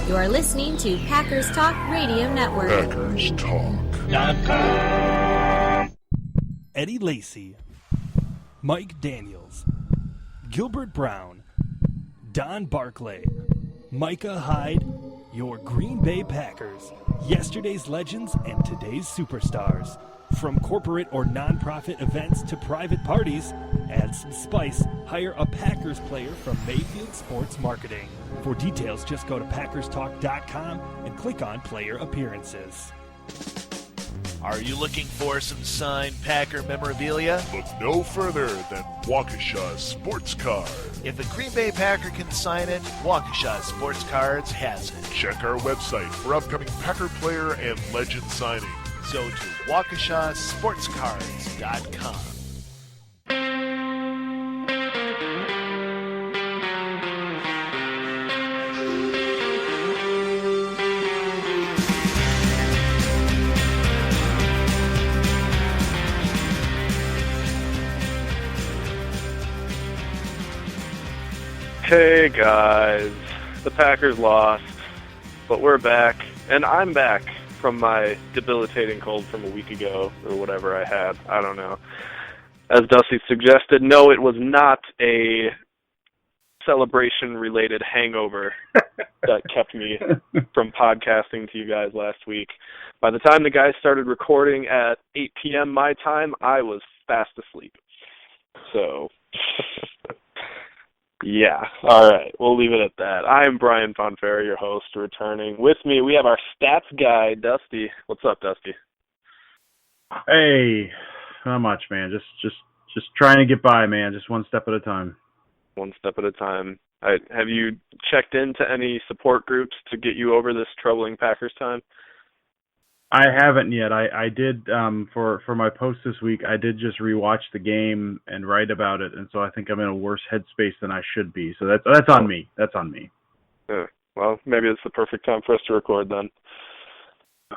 You are listening to Packers Talk Radio Network. PackersTalk.com. Eddie Lacy, Mike Daniels, Gilbert Brown, Don Barclay, Micah Hyde, your Green Bay Packers, yesterday's legends and today's superstars. From corporate or nonprofit events to private parties, add some spice, hire a Packers player from Mayfield Sports Marketing. For details, just go to PackersTalk.com and click on Player Appearances. Are you looking for some signed Packer memorabilia? Look no further than Waukesha Sports Card. If the Green Bay Packer can sign it, Waukesha Sports Cards has it. Check our website for upcoming Packer player and legend signings. Go to WaukeshaSportsCards.com. Hey guys, the Packers lost, but we're back, and I'm back from my debilitating cold from a week ago, or whatever I had. I don't know. As Dusty suggested, no, it was not a celebration-related hangover that kept me from podcasting to you guys last week. By the time the guys started recording at 8 p.m. my time, I was fast asleep. So, yeah. All right, we'll leave it at that. I am Brian Fontenot, your host, returning. With me, we have our stats guy, Dusty. What's up, Dusty? Hey, not much, man. Just trying to get by, man. Just one step at a time. One step at a time. Have you checked into any support groups to get you over this troubling Packers time? I haven't yet. I did for my post this week. I did just rewatch the game and write about it, and so I think I'm in a worse headspace than I should be. So that's on me. That's on me. Yeah, well, maybe it's the perfect time for us to record then.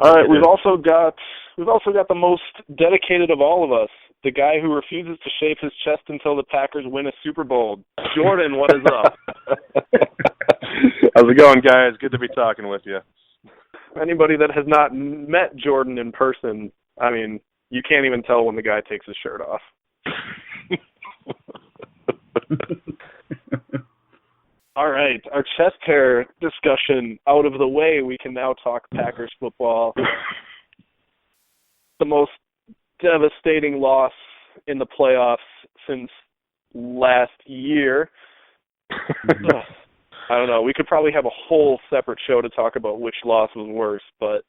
All right, we've also got the most dedicated of all of us, the guy who refuses to shave his chest until the Packers win a Super Bowl. Jordan, what is up? How's it going, guys? Good to be talking with you. Anybody that has not met Jordan in person, I mean, you can't even tell when the guy takes his shirt off. All right, our chest hair discussion out of the way, we can now talk Packers football. The most devastating loss in the playoffs since last year. I don't know. We could probably have a whole separate show to talk about which loss was worse, but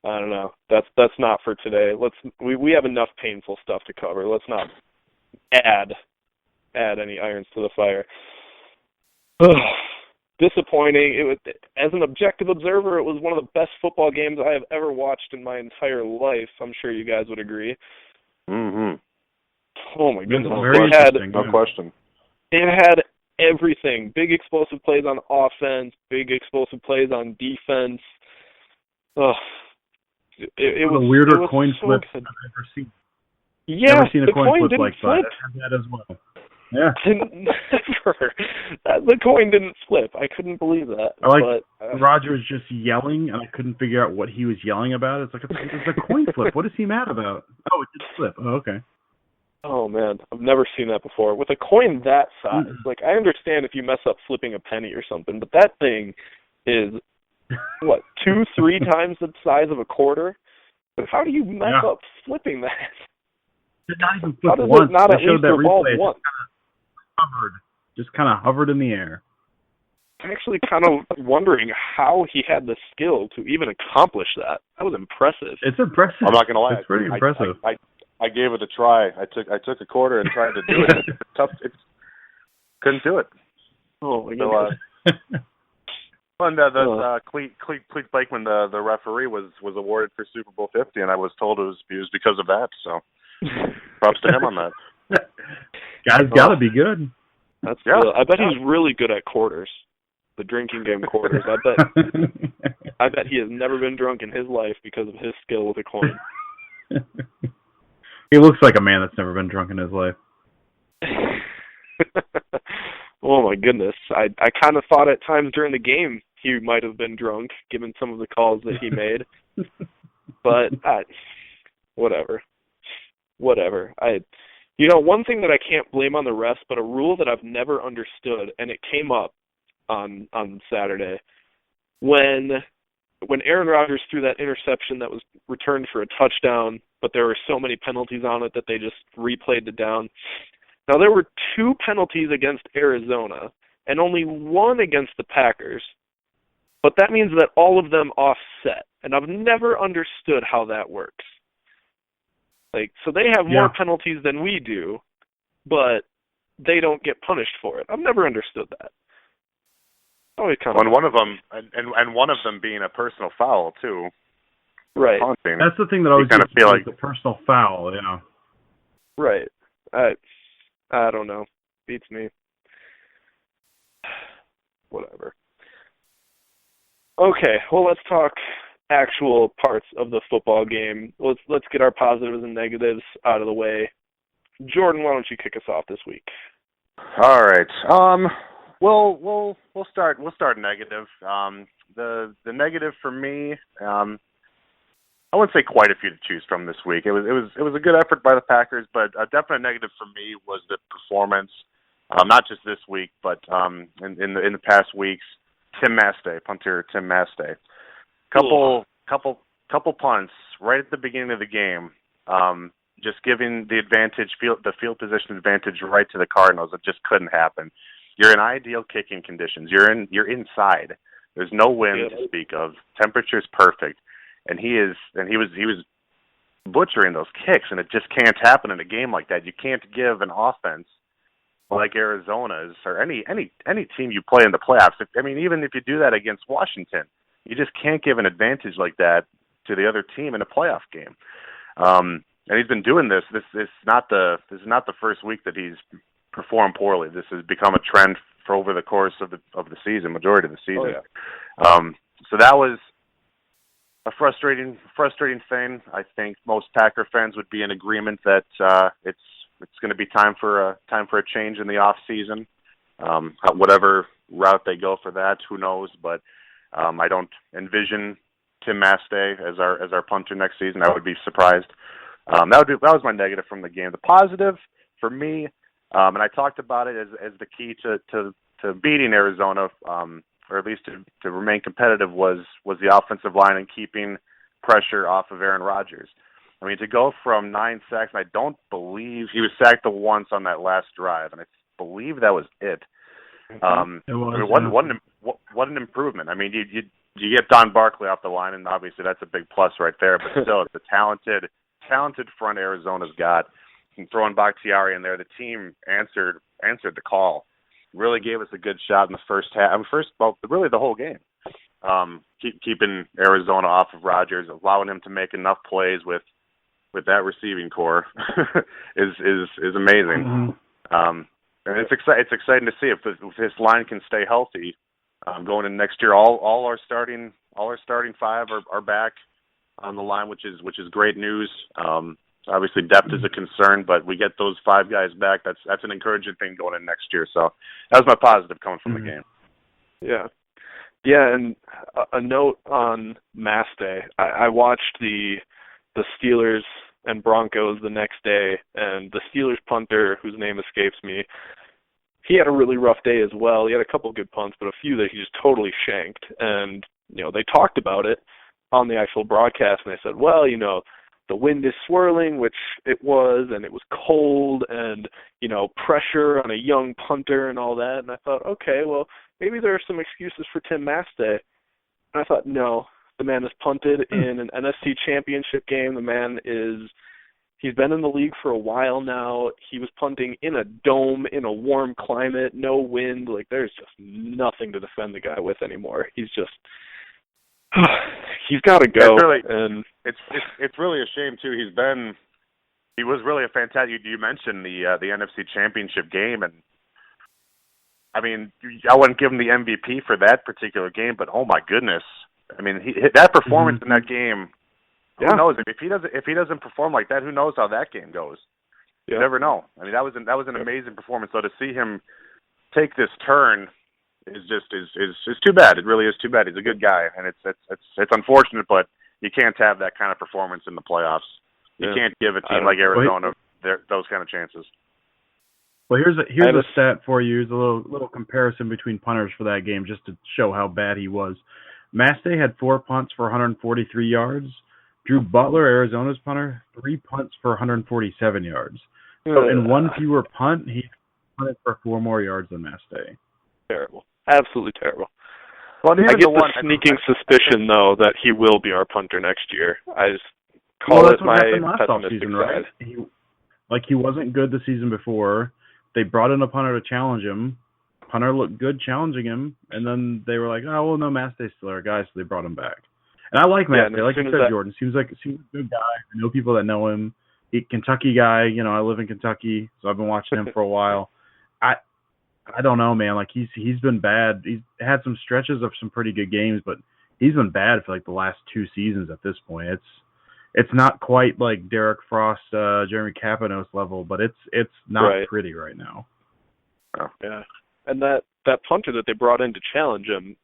I don't know. That's not for today. We have enough painful stuff to cover. Let's not add any irons to the fire. Disappointing. As an objective observer, it was one of the best football games I have ever watched in my entire life. I'm sure you guys would agree. Mm-hmm. Oh my goodness! No question. It had everything. Big explosive plays on offense, big explosive plays on defense. It was a weirder coin flip I've ever seen. Yeah, never seen a the coin flip didn't like flip. that as well. Yeah. Never. The coin didn't flip. I couldn't believe that. Roger was just yelling, and I couldn't figure out what he was yelling about. It's a coin flip. What is he mad about? Oh, it did flip. Oh, okay. Oh, man. I've never seen that before. With a coin that size, like, I understand if you mess up flipping a penny or something, but that thing is, 2-3 times the size of a quarter? But how do you mess up flipping that? Did not even flip how does once. It not they at showed least that revolve replay. once? Just kind of hovered in the air. I'm actually kind of wondering how he had the skill to even accomplish that. That was impressive. It's impressive. I'm not going to lie. It's pretty impressive. I gave it a try. I took a quarter and tried to do it. Couldn't do it. Oh my goodness. Cleet Blakeman, the referee, was awarded for Super Bowl 50, and I was told it was because of that. So, props to him on that. Guy's got to be good. That's good. I bet he's really good at quarters, the drinking game quarters. I bet he has never been drunk in his life because of his skill with a coin. He looks like a man that's never been drunk in his life. Oh my goodness. I kind of thought at times during the game he might have been drunk, given some of the calls that he made. But whatever. One thing that I can't blame on the refs, but a rule that I've never understood, and it came up on Saturday, when Aaron Rodgers threw that interception that was returned for a touchdown, but there were so many penalties on it that they just replayed the down. Now, there were 2 penalties against Arizona and only 1 against the Packers, but that means that all of them offset, and I've never understood how that works. So they have more penalties than we do, but they don't get punished for it. I've never understood that. Always kind of one of them, and one of them being a personal foul too. Right. Taunting. That's the thing that I always kind of feel like the personal foul. Right. I don't know. Beats me. Whatever. Okay, well, let's talk actual parts of the football game. Let's get our positives and negatives out of the way. Jordan, why don't you kick us off this week? All right. We'll start negative. The negative for me, I wouldn't say quite a few to choose from this week. It was a good effort by the Packers, but a definite negative for me was the performance, not just this week, but in the past weeks. Punter Tim Mastay. Couple punts right at the beginning of the game, just giving the field position advantage right to the Cardinals. It just couldn't happen. You're in ideal kicking conditions. You're inside. There's no wind to speak of. Temperature's perfect, and he was butchering those kicks, and it just can't happen in a game like that. You can't give an offense like Arizona's or any team you play in the playoffs. Even if you do that against Washington, you just can't give an advantage like that to the other team in a playoff game. And he's been doing this. This is not the first week that he's performed poorly. This has become a trend for over the course of the season, majority of the season. Oh, yeah. So that was a frustrating thing. I think most Packer fans would be in agreement that it's going to be time for a change in the off season. Whatever route they go for that, who knows? But I don't envision Tim Mastay as our punter next season. I would be surprised. That was my negative from the game. The positive for me, and I talked about it as the key to beating Arizona, or at least to remain competitive, was the offensive line and keeping pressure off of Aaron Rodgers. To go from 9 sacks, and I don't believe he was sacked once on that last drive, and I believe that was it. What an improvement. You get Don Barkley off the line, and obviously that's a big plus right there. But still, it's a talented front Arizona's got. And throwing Bakhtiari in there, the team answered the call. Really gave us a good shot in the first half. Really the whole game. Keeping Arizona off of Rodgers, allowing him to make enough plays with that receiving core is amazing. And it's exciting to see if this line can stay healthy going in next year. All our starting 5 are back on the line, which is great news. Obviously, depth is a concern, but we get those 5 guys back. That's an encouraging thing going in next year. So that was my positive coming from the game. Yeah, and a note on Mastay. I watched the Steelers and Broncos the next day, and the Steelers punter, whose name escapes me, he had a really rough day as well. He had a couple good punts, but a few that he just totally shanked. And, they talked about it on the actual broadcast, and they said, well, the wind is swirling, which it was, and it was cold, and, pressure on a young punter and all that. And I thought, okay, well, maybe there are some excuses for Tim Mastay. And I thought, no, the man has punted in an NFC championship game. The man he's been in the league for a while now. He was punting in a dome, in a warm climate, no wind. There's just nothing to defend the guy with anymore. He's just, he's got to go. It's really a shame too. He was really a fantastic. You mentioned the NFC Championship game, and I wouldn't give him the MVP for that particular game, but oh my goodness, that performance in that game. Who knows if he doesn't perform like that? Who knows how that game goes? You never know. That was an amazing performance. So to see him take this turn is too bad. It really is too bad. He's a good guy, and it's unfortunate, but you can't have that kind of performance in the playoffs. You can't give a team like Arizona those kind of chances. Well, here's a stat for you. Here's a little comparison between punters for that game, just to show how bad he was. Mastay had 4 punts for 143 yards. Drew Butler, Arizona's punter, 3 punts for 147 yards. So in one fewer punt, he punted for 4 more yards than Mastay. Terrible. Absolutely terrible. Well, I get the sneaking suspicion, though, that he will be our punter next year. I just call it my pessimistic season, side. Right? He wasn't good the season before. They brought in a punter to challenge him. Punter looked good challenging him, and then they were like, "Oh, well, no, Mastay's still our guy," so they brought him back. And I like Mastay. Like you said, Jordan, seems like a good guy. I know people that know him. Kentucky guy. You know, I live in Kentucky, so I've been watching him for a while. I don't know, man. Like he's been bad. He's had some stretches of some pretty good games, but he's been bad for like the last 2 seasons at this point. It's not quite like Derek Frost, Jeremy Kapanos level, but it's not pretty right now. Oh. Yeah, and that punter that they brought in to challenge him,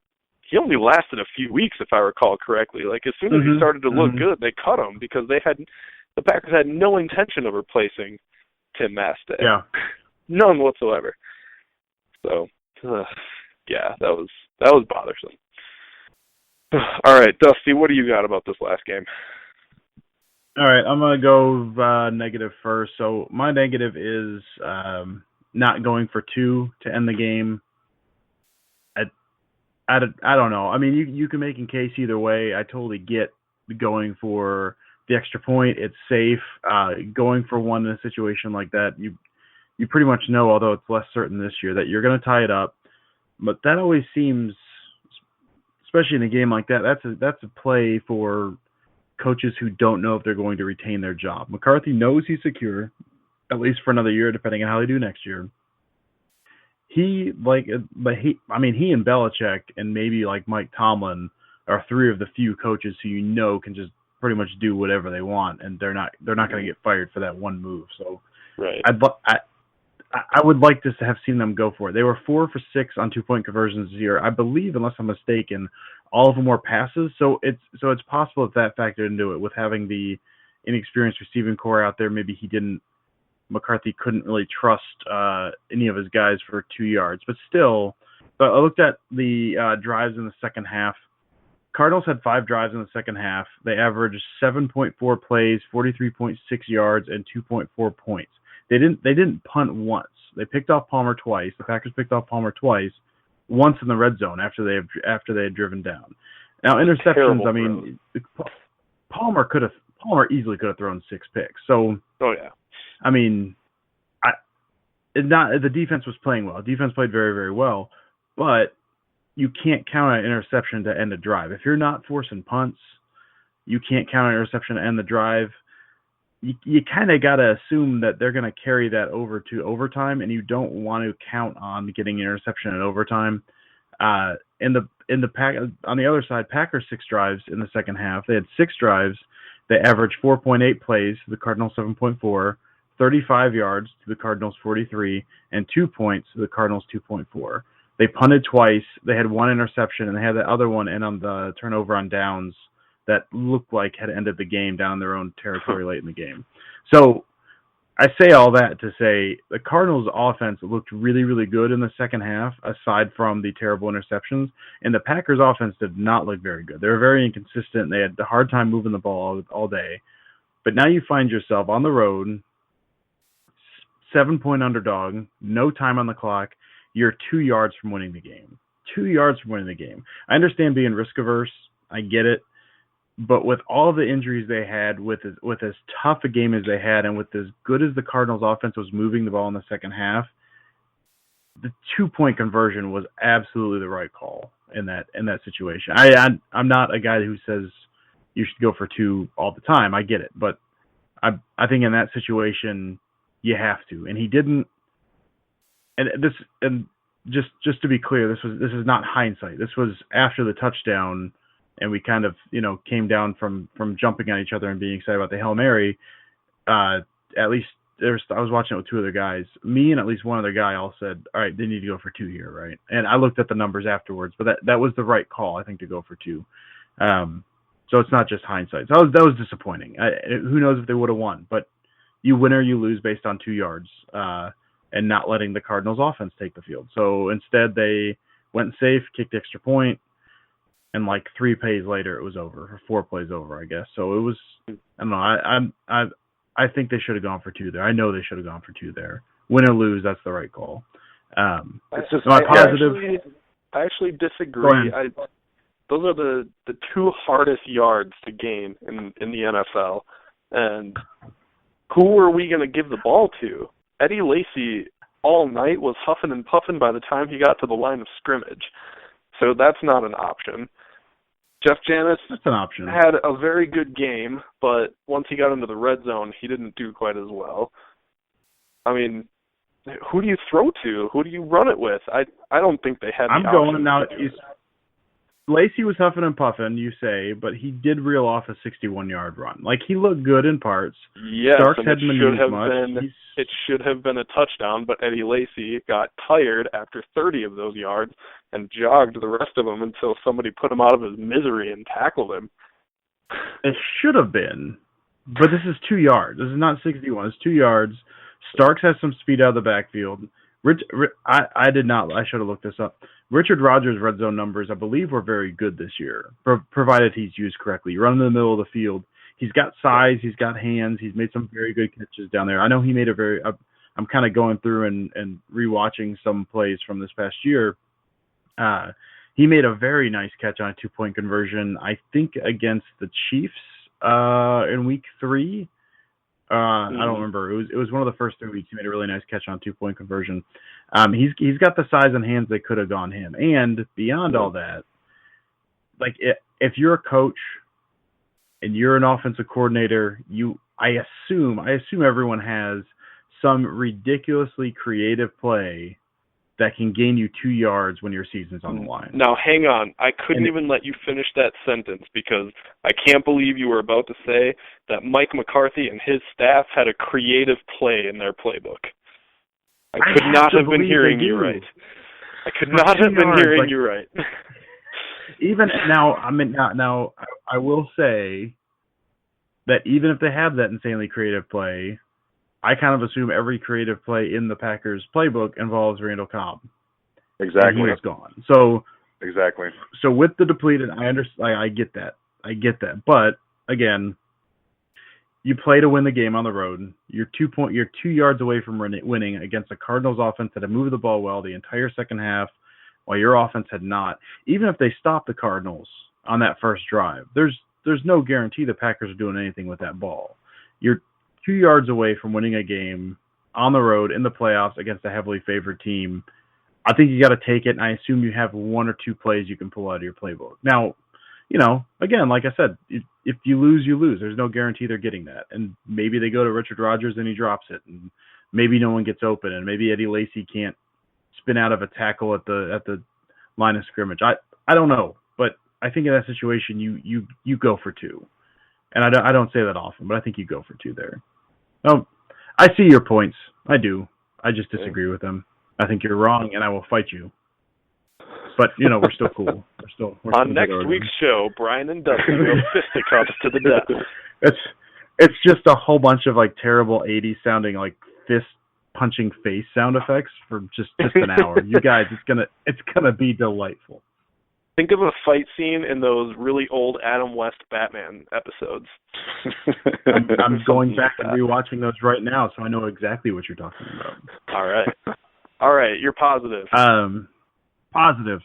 he only lasted a few weeks, if I recall correctly. Like as soon as he started to look good, they cut him because the Packers had no intention of replacing Tim Mastay. Yeah, none whatsoever. So, yeah, that was bothersome. All right, Dusty, what do you got about this last game? All right, I'm going to go negative first. So my negative is not going for 2 to end the game. I don't know. I mean, you can make a case either way. I totally get going for the extra point. It's safe. Going for 1 in a situation like that, you pretty much know, although it's less certain this year, that you're going to tie it up. But that always seems, especially in a game like that, that's a play for coaches who don't know if they're going to retain their job. McCarthy knows he's secure, at least for another year, depending on how they do next year. He and Belichick and maybe like Mike Tomlin are 3 of the few coaches who can just pretty much do whatever they want, and they're not going to get fired for that one move. So right. I would like to have seen them go for it. They were 4 for 6 on 2-point conversions this year. I believe, unless I'm mistaken, all of them were passes. So it's possible that factored into it with having the inexperienced receiving core out there. Maybe McCarthy couldn't really trust any of his guys for 2 yards. But still, I looked at the drives in the second half. Cardinals had 5 drives in the second half. They averaged 7.4 plays, 43.6 yards, and 2.4 points. They didn't punt once. They picked off Palmer twice. The Packers picked off Palmer twice, once in the red zone after they had driven down. Now interceptions. I mean, Palmer easily could have thrown 6 picks. So, I mean, the defense was playing well. Defense played very, very well, but you can't count on an interception to end a drive. If you're not forcing punts, you can't count on an interception to end the drive. You kind of got to assume that they're going to carry that over to overtime, and you don't want to count on getting an interception in overtime. On the other side, Packers 6 drives in the second half. They had 6 drives. They averaged 4.8 plays to the Cardinals 7.4, 35 yards to the Cardinals 43, and 2 points to the Cardinals 2.4. They punted twice. They had 1 interception, and they had the other one in on the turnover on downs that looked like had ended the game down in their own territory late in the game. So I say all that to say the Cardinals' offense looked really, really good in the second half, aside from the terrible interceptions, and the Packers' offense did not look very good. They were very inconsistent. They had a hard time moving the ball all day. But now you find yourself on the road, 7-point underdog, no time on the clock. You're 2 yards from winning the game. 2 yards from winning the game. I understand being risk-averse. I get it. But with all the injuries they had, with as tough a game as they had, and with as good as the Cardinals' offense was moving the ball in the second half, the 2-point conversion was absolutely the right call in that situation. I'm not a guy who says you should go for 2 all the time. I get it, but I think in that situation you have to, and he didn't. And just to be clear, this is not hindsight. This was after the touchdown. And we kind of, came down from jumping on each other and being excited about the Hail Mary. At least I was watching it with two other guys. Me and at least one other guy all said, all right, they need to go for 2 here, right? And I looked at the numbers afterwards, but that was the right call, I think, to go for 2. So it's not just hindsight. So that was disappointing. Who knows if they would have won, but you win or you lose based on 2 yards and not letting the Cardinals offense take the field. So instead they went safe, kicked the extra point, and like 3 plays later it was over, or 4 plays over, I guess. So it was, I don't know, I think they should have gone for 2 there. I know they should have gone for 2 there. Win or lose, that's the right call. It's just my positive. I actually disagree. Those are the 2 hardest yards to gain in the NFL. And who are we going to give the ball to? Eddie Lacy all night was huffing and puffing by the time he got to the line of scrimmage. So that's not an option. Jeff Janis had a very good game, but once he got into the red zone, he didn't do quite as well. I mean, who do you throw to? Who do you run it with? I don't think they had the option. Now. Lacy was huffing and puffing, you say, but he did reel off a 61-yard run. Like, he looked good in parts. Yes, Starks and hadn't been used much. It should have been a touchdown, but Eddie Lacy got tired after 30 of those yards and jogged the rest of them until somebody put him out of his misery and tackled him. It should have been, but this is 2 yards. This is not 61. It's 2 yards. Starks has some speed out of the backfield. I did not. I should have looked this up. Richard Rodgers' red zone numbers, I believe, were very good this year, provided he's used correctly. You run in the middle of the field. He's got size. He's got hands. He's made some very good catches down there. I know he made I'm kind of going through and rewatching some plays from this past year. He made a very nice catch on a 2-point conversion, I think, against the Chiefs in week 3. I don't remember. It was one of the first 3 weeks. He made a really nice catch on a 2-point conversion. He's got the size and hands that could have gone him. And beyond all that, like if you're a coach and you're an offensive coordinator, I assume everyone has some ridiculously creative play that can gain you 2 yards when your season's on the line. Now, hang on. I couldn't even let you finish that sentence because I can't believe you were about to say that Mike McCarthy and his staff had a creative play in their playbook. I could not have been hearing you right. I could not have been hearing you right. Even now, now I will say that even if they have that insanely creative play, I kind of assume every creative play in the Packers playbook involves Randall Cobb. Exactly. He was gone. So exactly. So with the depleted, I understand. I get that. But again, you play to win the game on the road. You're 2 yards away from winning against a Cardinals offense that had moved the ball well the entire second half, while your offense had not. Even if they stop the Cardinals on that first drive, there's no guarantee the Packers are doing anything with that ball. You're 2 yards away from winning a game on the road in the playoffs against a heavily favored team. I think you got to take it, and I assume you have 1 or 2 plays you can pull out of your playbook. Now, again, like I said, if you lose, you lose. There's no guarantee they're getting that. And maybe they go to Richard Rodgers and he drops it, and maybe no one gets open, and maybe Eddie Lacy can't spin out of a tackle at the line of scrimmage. I don't know, but I think in that situation you go for 2. And I don't say that often, but I think you go for 2 there. Oh, I see your points. I do. I just disagree with them. I think you're wrong, and I will fight you. But we're still cool. We're still on next week's show. Brian and Dusty go fisticuffs to the death. It's just a whole bunch of like terrible 80s sounding like fist punching face sound effects for just an hour. You guys, it's gonna be delightful. Think of a fight scene in those really old Adam West Batman episodes. I'm going back and rewatching those right now, so I know exactly what you're talking about. All right. You're positive. Positive.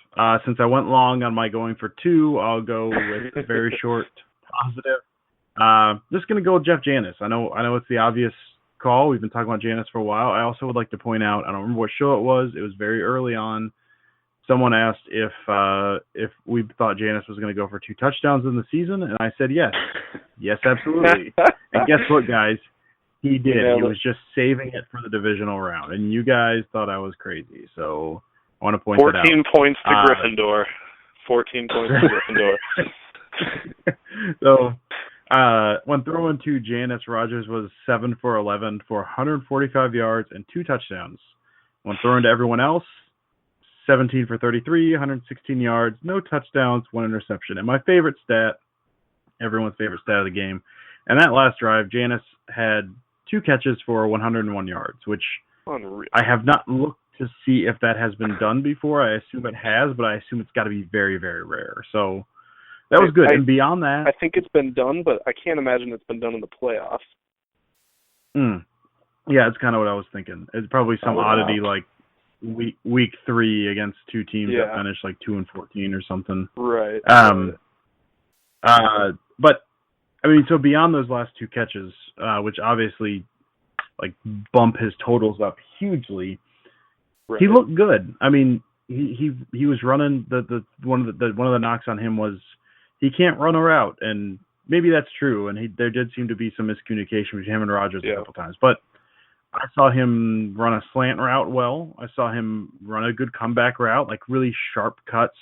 Since I went long on my going for 2, I'll go with a very short positive. Just gonna go with Jeff Janis. I know it's the obvious call. We've been talking about Janis for a while. I also would like to point out, I don't remember what show it was. It was very early on. Someone asked if we thought Janis was going to go for 2 touchdowns in the season, and I said yes. Yes, absolutely. And guess what, guys? He did. He was just saving it for the divisional round, and you guys thought I was crazy, so I want to point that out. 14 points to Gryffindor. 14 points to Gryffindor. So When throwing to Janice, Rogers was 7 for 11 for 145 yards and 2 touchdowns. When throwing to everyone else, 17 for 33, 116 yards, no touchdowns, 1 interception. And my favorite stat, everyone's favorite stat of the game, and that last drive, Janice had 2 catches for 101 yards, which Unreal. I have not looked to see if that has been done before. I assume it has, but I assume it's got to be very, very rare. So that was good. And beyond that, I think it's been done, but I can't imagine it's been done in the playoffs. Yeah, it's kind of what I was thinking. It's probably some oddity like week 3 against 2 teams that finished like 2-14 or something. Right. But I mean, so beyond those last 2 catches, which obviously like bump his totals up hugely, he looked good. I mean, he was running the one of the knocks on him was he can't run a route, and maybe that's true. And there did seem to be some miscommunication between him and Rogers a couple times, but I saw him run a slant route well. I saw him run a good comeback route, like really sharp cuts,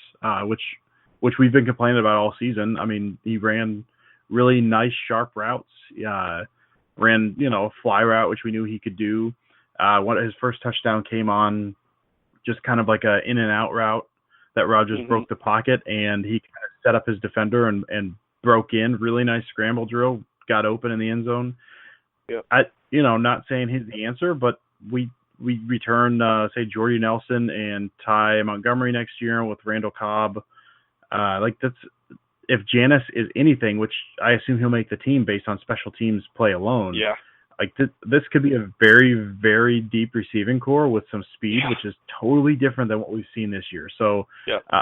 which we've been complaining about all season. I mean, he ran really nice, sharp routes. Ran, a fly route, which we knew he could do. His first touchdown came on just kind of like a in and out route that Rogers broke the pocket, and he kind of set up his defender and broke in. Really nice scramble drill, got open in the end zone. Yep. Not saying he's the answer, but we return, say, Jordy Nelson and Ty Montgomery next year with Randall Cobb. That's if Janice is anything, which I assume he'll make the team based on special teams play alone. Yeah. This could be a very, very deep receiving core with some speed, which is totally different than what we've seen this year. So,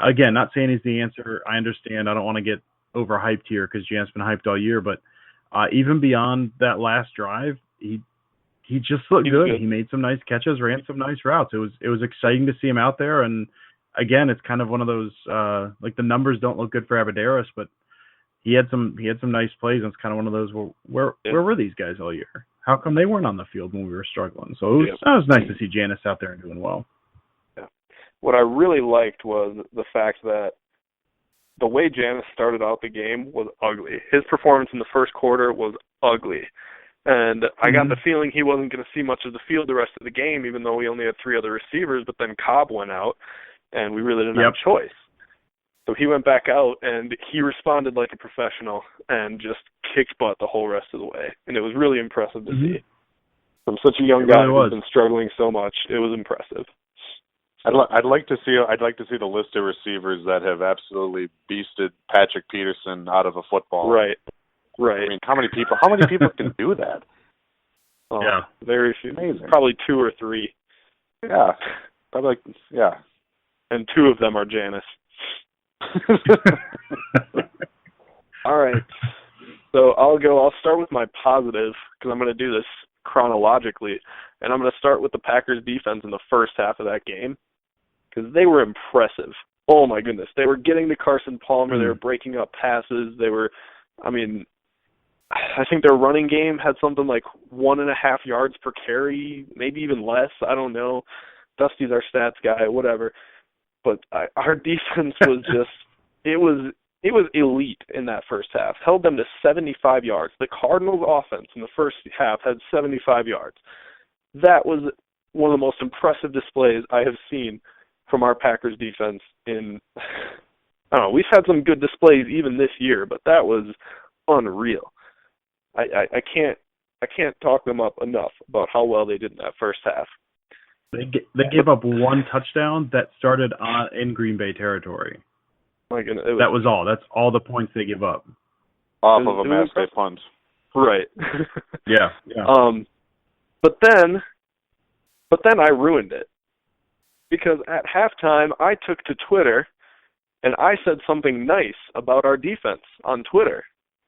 again, not saying he's the answer. I understand. I don't want to get overhyped here because Jan's been hyped all year. But even beyond that last drive, he just looked good. He made some nice catches, ran some nice routes. It was exciting to see him out there. And again, it's kind of one of those the numbers don't look good for Abaderos, but he had some nice plays. And it's kind of one of those where were these guys all year? How come they weren't on the field when we were struggling? So it was nice to see Janice out there and doing well. Yeah. What I really liked was the fact that the way Janice started out the game was ugly. His performance in the first quarter was ugly. And I got the feeling he wasn't going to see much of the field the rest of the game, even though we only had 3 other receivers. But then Cobb went out, and we really didn't have a choice. So he went back out, and he responded like a professional and just kicked butt the whole rest of the way. And it was really impressive to see. From such a young guy who's been struggling so much, it was impressive. I'd like to see the list of receivers that have absolutely beasted Patrick Peterson out of a football. Right. I mean, how many people can do that? Very few. Amazing. Probably 2 or 3. Yeah. Probably And 2 of them are Janice. All right. So I'll start with my positive because I'm going to do this chronologically, and I'm going to start with the Packers defense in the first half of that game because they were impressive. Oh my goodness. They were getting to Carson Palmer. They were breaking up passes. I think their running game had something like 1.5 yards per carry, maybe even less. I don't know. Dusty's our stats guy, whatever. But our defense was just it was elite in that first half. Held them to 75 yards. The Cardinals' offense in the first half had 75 yards. That was one of the most impressive displays I have seen from our Packers defense in I don't know, we've had some good displays even this year, but that was unreal. I can't talk them up enough about how well they did in that first half. They gave up 1 touchdown that started in Green Bay territory. My goodness, that was all. That's all the points they give up. Off of a mass day punt. Right. Yeah. But then I ruined it. Because at halftime, I took to Twitter, and I said something nice about our defense on Twitter.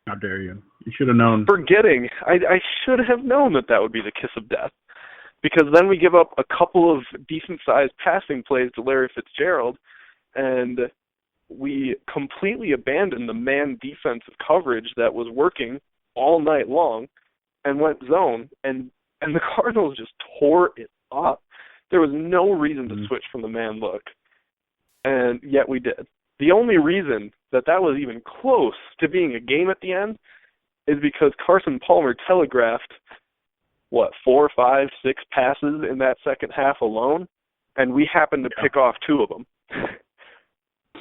How dare you? You should have known. Forgetting. I should have known that would be the kiss of death. Because then we give up a couple of decent-sized passing plays to Larry Fitzgerald, and we completely abandoned the man defensive coverage that was working all night long and went zone, and the Cardinals just tore it up. There was no reason to switch from the man look, and yet we did. The only reason that was even close to being a game at the end is because Carson Palmer telegraphed, 4, 5, 6 passes in that second half alone, and we happened to pick off 2 of them.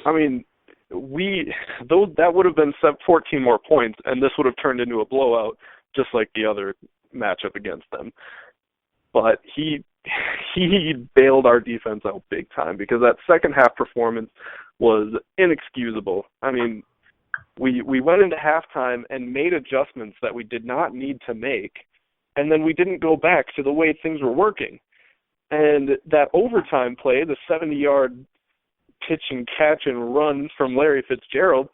I mean, that would have been 14 more points, and this would have turned into a blowout, just like the other matchup against them. But he bailed our defense out big time because that second half performance was inexcusable. I mean, we went into halftime and made adjustments that we did not need to make, and then we didn't go back to the way things were working. And that overtime play, the 70-yard pitch and catch and run from Larry Fitzgerald,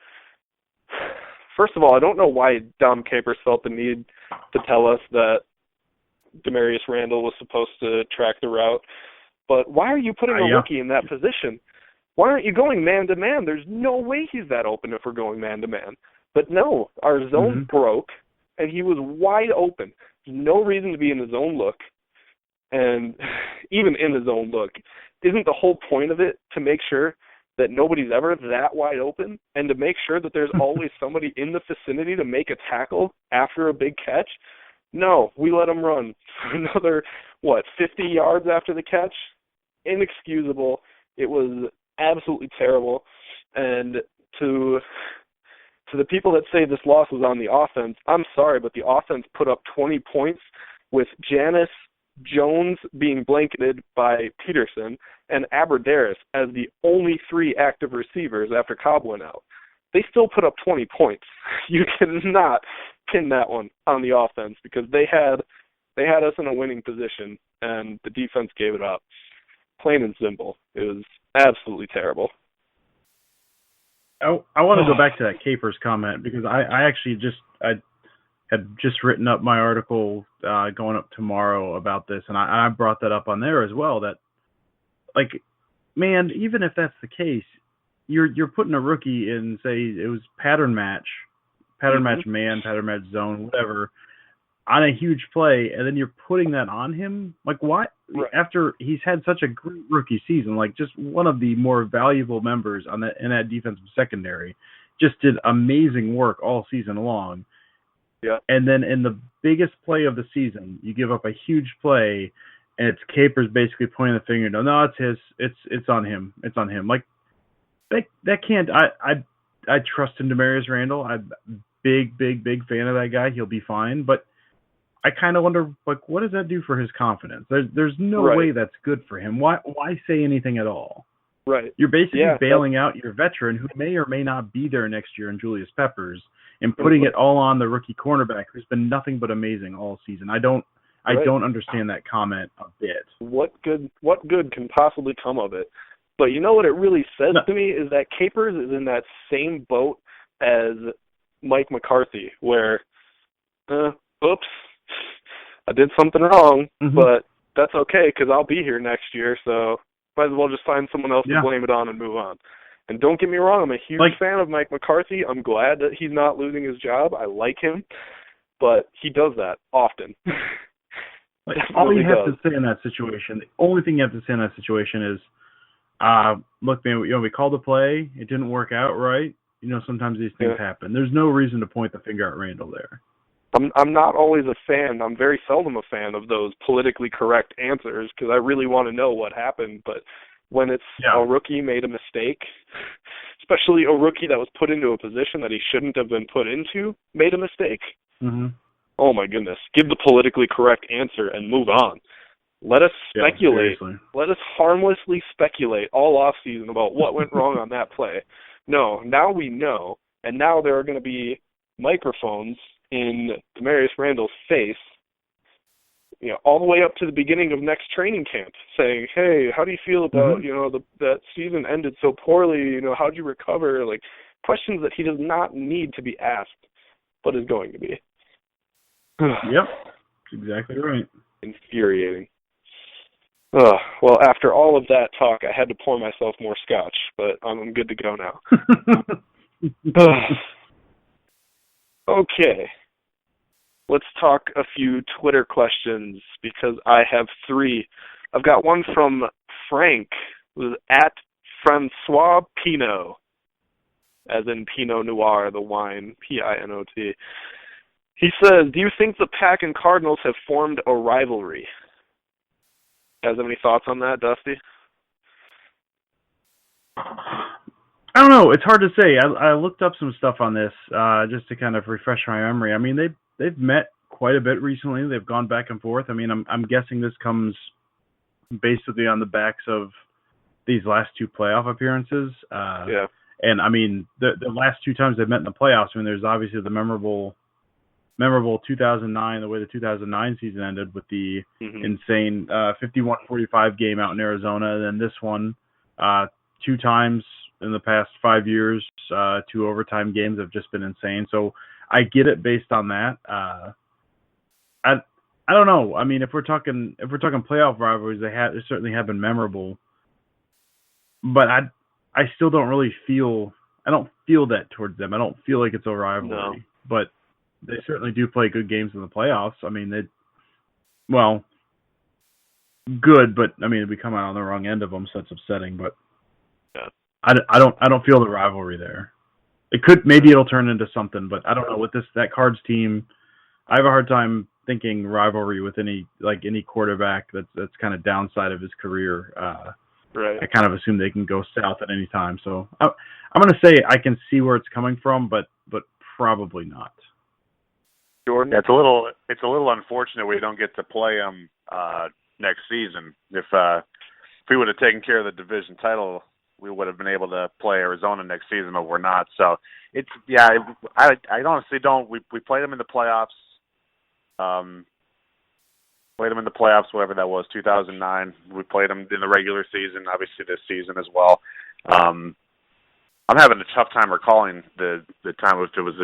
first of all, I don't know why Dom Capers felt the need to tell us that Demarius Randall was supposed to track the route, but why are you putting a rookie in that position? Why aren't you going man-to-man? There's no way he's that open if we're going man-to-man. But no, our zone broke, and he was wide open. There's no reason to be in the zone look. And even in the zone look, isn't the whole point of it to make sure that nobody's ever that wide open and to make sure that there's always somebody in the vicinity to make a tackle after a big catch? No, we let him run for another, 50 yards after the catch? Inexcusable. It was absolutely terrible. And to the people that say this loss was on the offense, I'm sorry, but the offense put up 20 points with Janice Jones being blanketed by Peterson and Aberderis as the only 3 active receivers after Cobb went out. They still put up 20 points. You cannot pin that one on the offense because they had us in a winning position and the defense gave it up. Plain and simple. It was absolutely terrible. I want to go back to that Capers comment because I had just written up my article going up tomorrow about this, and I brought that up on there as well. That, like, man, even if that's the case, you're putting a rookie in, say it was pattern match man, pattern match zone, whatever, on a huge play, and then you're putting that on him. Like, why? Right. After he's had such a great rookie season, like just one of the more valuable members in that defensive secondary, just did amazing work all season long. Yeah. And then in the biggest play of the season, you give up a huge play, and it's Capers basically pointing the finger. No, it's his. It's on him. It's on him. Like that can't. I trust in Demarius Randall. I'm big fan of that guy. He'll be fine. But I kind of wonder, like, what does that do for his confidence? There's no way that's good for him. Why say anything at all? Right. You're basically bailing out your veteran who may or may not be there next year in Julius Peppers and putting it all on the rookie cornerback who's been nothing but amazing all season. I don't understand that comment a bit. What good can possibly come of it? But you know what it really says to me is that Capers is in that same boat as Mike McCarthy, where, oops, I did something wrong, but that's okay because I'll be here next year, so might as well just find someone else to blame it on and move on. And don't get me wrong, I'm a huge fan of Mike McCarthy. I'm glad that he's not losing his job. I like him, but he does that often. All you have to say in that situation, the only thing you have to say in that situation is, look, man, we called a play. It didn't work out right. Sometimes these things happen. There's no reason to point the finger at Randall there. I'm not always a fan. I'm very seldom a fan of those politically correct answers because I really want to know what happened. But when it's a rookie made a mistake, especially a rookie that was put into a position that he shouldn't have been put into, made a mistake. Oh, my goodness. Give the politically correct answer and move on. Let us speculate. Let us harmlessly speculate all offseason about what went wrong on that play. No, now we know, and now there are going to be microphones in Demarius Randall's face, all the way up to the beginning of next training camp, saying, "Hey, how do you feel about that season ended so poorly? How'd you recover?" Like questions that he does not need to be asked, but is going to be. Yep, exactly right. Infuriating. Well, after all of that talk, I had to pour myself more scotch, but I'm good to go now. Okay. Let's talk a few Twitter questions because I have 3. I've got one from Frank, who's at Francois Pinot, as in Pinot Noir, the wine, Pinot. He says, do you think the Pack and Cardinals have formed a rivalry? You guys have any thoughts on that, Dusty? I don't know. It's hard to say. I looked up some stuff on this just to kind of refresh my memory. I mean, they've met quite a bit recently. They've gone back and forth. I mean, I'm guessing this comes basically on the backs of these last two playoff appearances. Yeah. And I mean, the last two times they've met in the playoffs. I mean, there's obviously the memorable 2009, the way the 2009 season ended with the insane 51-45 game out in Arizona. And then this one, 2 times in the past 5 years, 2 overtime games have just been insane. So I get it based on that. I don't know. I mean, if we're talking playoff rivalries, they certainly have been memorable. But I still don't really feel that towards them. I don't feel like it's a rivalry. No. But they certainly do play good games in the playoffs. I mean, good, but I mean, we come out on the wrong end of them, so it's upsetting. But yeah. I don't feel the rivalry there. Maybe it'll turn into something, but I don't know. With that Cards team, I have a hard time thinking rivalry with any quarterback that's kind of downside of his career. Right. I kind of assume they can go south at any time. So I'm going to say I can see where it's coming from, but probably not. Jordan? Yeah, it's a little unfortunate we don't get to play them next season. If we would have taken care of the division title, we would have been able to play Arizona next season, but we're not. So I honestly don't. We played them in the playoffs. Played them in the playoffs, whatever that was, 2009. We played them in the regular season, obviously this season as well. I'm having a tough time recalling the time if it was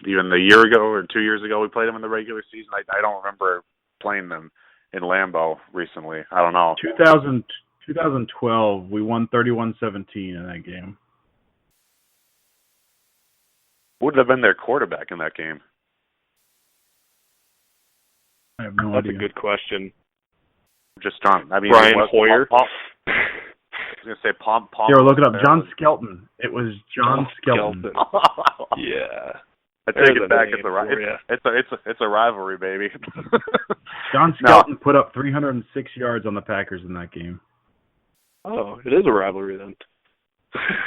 even a year ago or 2 years ago we played them in the regular season. I don't remember playing them in Lambeau recently. I don't know. 2012, we won 31-17 in that game. Who would have been their quarterback in that game? I have no That's idea. a good question. Just John. I mean, Brian Hoyer. I was going to say Palm. Here, look it up. John Skelton. It was John Skelton. Yeah. I take it back. It's a rivalry, baby. John Skelton put up 306 yards on the Packers in that game. Oh, it is a rivalry then.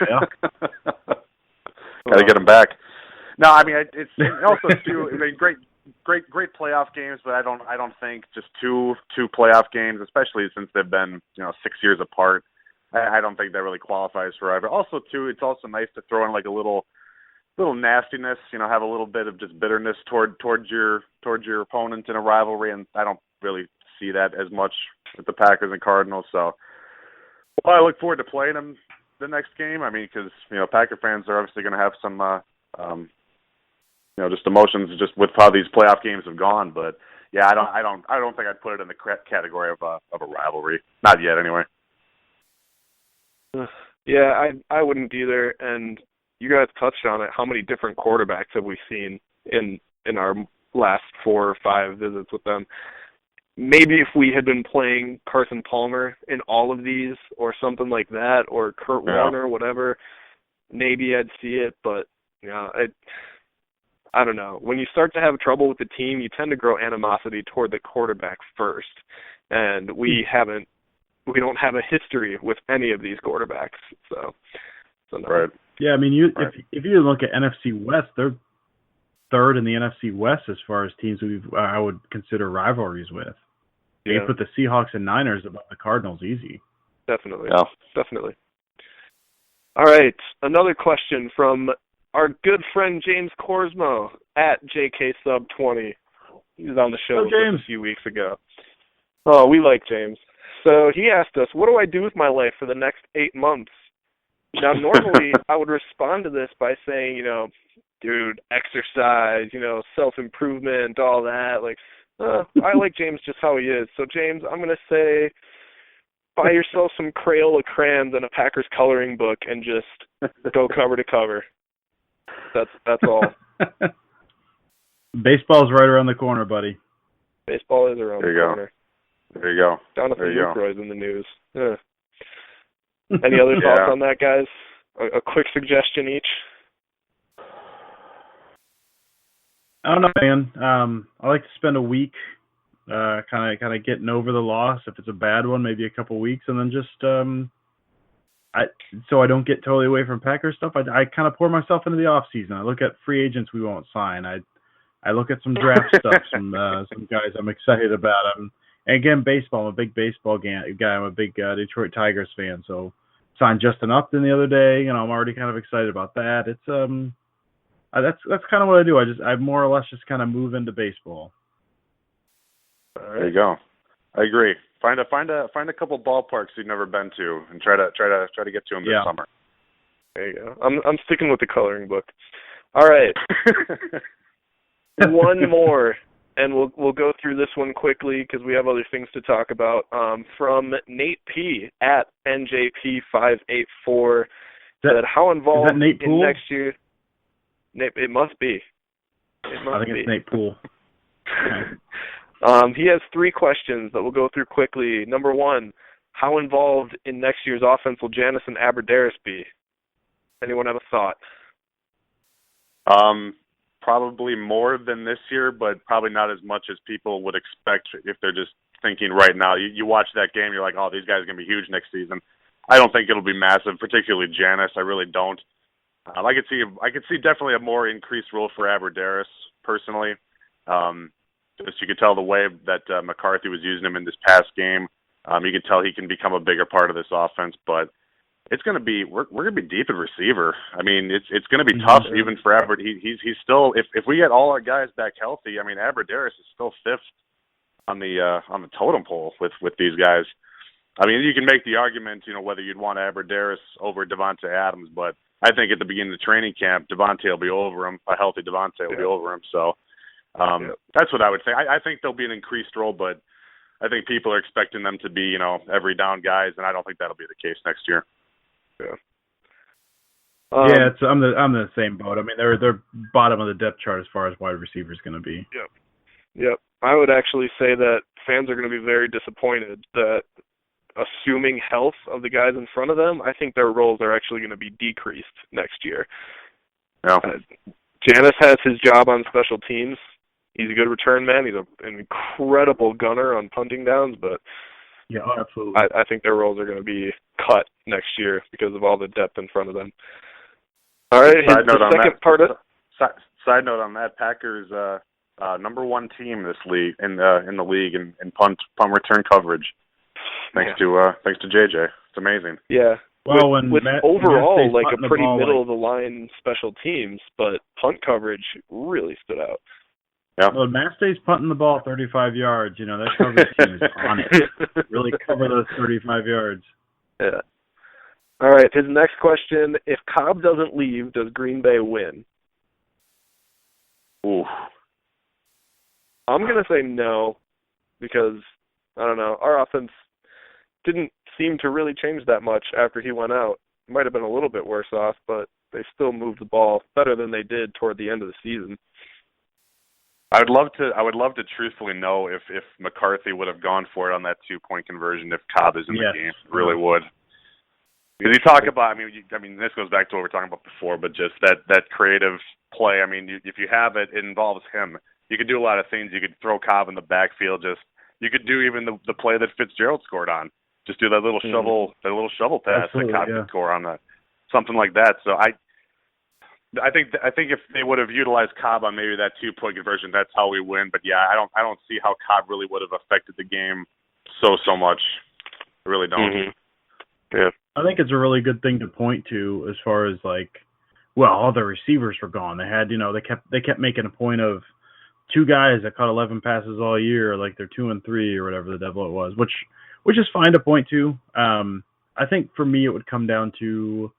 Yeah. Got to get him back. No, I mean it's also too. I mean, great playoff games, but I don't think just two playoff games, especially since they've been 6 years apart. I don't think that really qualifies for rivalry. Also, too, it's also nice to throw in like a little nastiness. Have a little bit of just bitterness towards your opponent in a rivalry, and I don't really see that as much with the Packers and Cardinals. So, well, I look forward to playing them the next game. I mean, because Packer fans are obviously going to have some just emotions just with how these playoff games have gone. But yeah, I don't think I'd put it in the category of a rivalry. Not yet, anyway. Yeah, I wouldn't either. And you guys touched on it. How many different quarterbacks have we seen in our last 4 or 5 visits with them? Maybe if we had been playing Carson Palmer in all of these or something like that, or Kurt Warner, whatever, maybe I'd see it. But I don't know. When you start to have trouble with the team, you tend to grow animosity toward the quarterback first. And we don't have a history with any of these quarterbacks. So no. Right. Yeah, I mean, if you look at NFC West, they're third in the NFC West as far as teams I would consider rivalries with. Yeah. You put the Seahawks and Niners above the Cardinals easy. Definitely. Yeah. Definitely. All right. Another question from our good friend James Corsmo at JKSub20. He was on the show with us a few weeks ago. Oh, we like James. So he asked us, what do I do with my life for the next 8 months? Now, normally I would respond to this by saying, dude, exercise, self-improvement, all that. Like, I like James just how he is. So, James, I'm going to say buy yourself some Crayola crayons and a Packers coloring book and just go cover to cover. That's all. Baseball's right around the corner, buddy. Baseball is around the corner. There you go. Jonathan Lucroy's in the news. Yeah. Any other thoughts on that, guys? A quick suggestion each? I don't know, man. I like to spend a week kind of getting over the loss. If it's a bad one, maybe a couple weeks, and then just so I don't get totally away from Packers stuff. I kind of pour myself into the off season. I look at free agents we won't sign. I look at some draft stuff, some guys I'm excited about. And again, baseball. I'm a big baseball guy. I'm a big Detroit Tigers fan. So signed Justin Upton the other day. I'm already kind of excited about that. It's that's kind of what I do. I more or less just kind of move into baseball. All right. There you go. I agree. Find a couple ballparks you've never been to and try to get to them this summer. There you go. I'm sticking with the coloring book. All right. One more, and we'll go through this one quickly because we have other things to talk about. From Nate P at NJP584 said, how involved is that Nate in Poole? next year? Nate, it must be. I think it's Nate Poole. He has 3 questions that we'll go through quickly. Number 1, how involved in next year's offense will Janis and Aberderis be? Anyone have a thought? Probably more than this year, but probably not as much as people would expect if they're just thinking right now. You watch that game, you're like, oh, these guys are going to be huge next season. I don't think it'll be massive, particularly Janis. I really don't. I could see definitely a more increased role for Aberderis personally. Just you could tell the way that McCarthy was using him in this past game. You could tell he can become a bigger part of this offense, but it's going to be we're going to be deep at receiver. I mean, it's going to be tough even for Aberderis. He's still if we get all our guys back healthy. I mean, Aberderis is still 5th on the totem pole with these guys. I mean, you can make the argument, whether you'd want Aberderis over Devontae Adams, but I think at the beginning of the training camp, Devontae will be over him. A healthy Devontae will be over him. So that's what I would say. I think there'll be an increased role, but I think people are expecting them to be, every down guys, and I don't think that'll be the case next year. Yeah. I'm the same boat. I mean, they're bottom of the depth chart as far as wide receiver is going to be. Yep. I would actually say that fans are going to be very disappointed that, assuming health of the guys in front of them, I think their roles are actually going to be decreased next year. Yeah. Janis has his job on special teams. He's a good return man. He's an incredible gunner on punting downs, but absolutely. I think their roles are going to be cut next year because of all the depth in front of them. All right, Side note on that, Packers number 1 team this league in the league in punt return coverage. Thanks to JJ. It's amazing. Yeah. Well, with overall like a pretty middle of the line special teams, but punt coverage really stood out. Yeah. Well, Matt stays punting the ball 35 yards. That coverage team is on it. Really cover those 35 yards. Yeah. All right, his next question, if Cobb doesn't leave, does Green Bay win? Ooh. I'm going to say no because, I don't know, our offense didn't seem to really change that much after he went out. It might have been a little bit worse off, but they still moved the ball better than they did toward the end of the season. I would love to truthfully know if McCarthy would have gone for it on that 2-point conversion if Cobb is in the game. Really would. Because you talk about, I mean, this goes back to what we were talking about before, but just that creative play. I mean, if you have it, it involves him. You could do a lot of things. You could throw Cobb in the backfield. You could do even the play that Fitzgerald scored on. Just do that little shovel pass that Cobb could score on, something like that. So I think if they would have utilized Cobb on maybe that 2-point conversion, that's how we win. But yeah, I don't see how Cobb really would have affected the game so much. I really don't. Mm-hmm. Yeah. I think it's a really good thing to point to as far as all the receivers were gone. They had, they kept making a point of 2 guys that caught 11 passes all year, like they're 2 and 3 or whatever the devil it was, which is fine to point to. I think for me it would come down to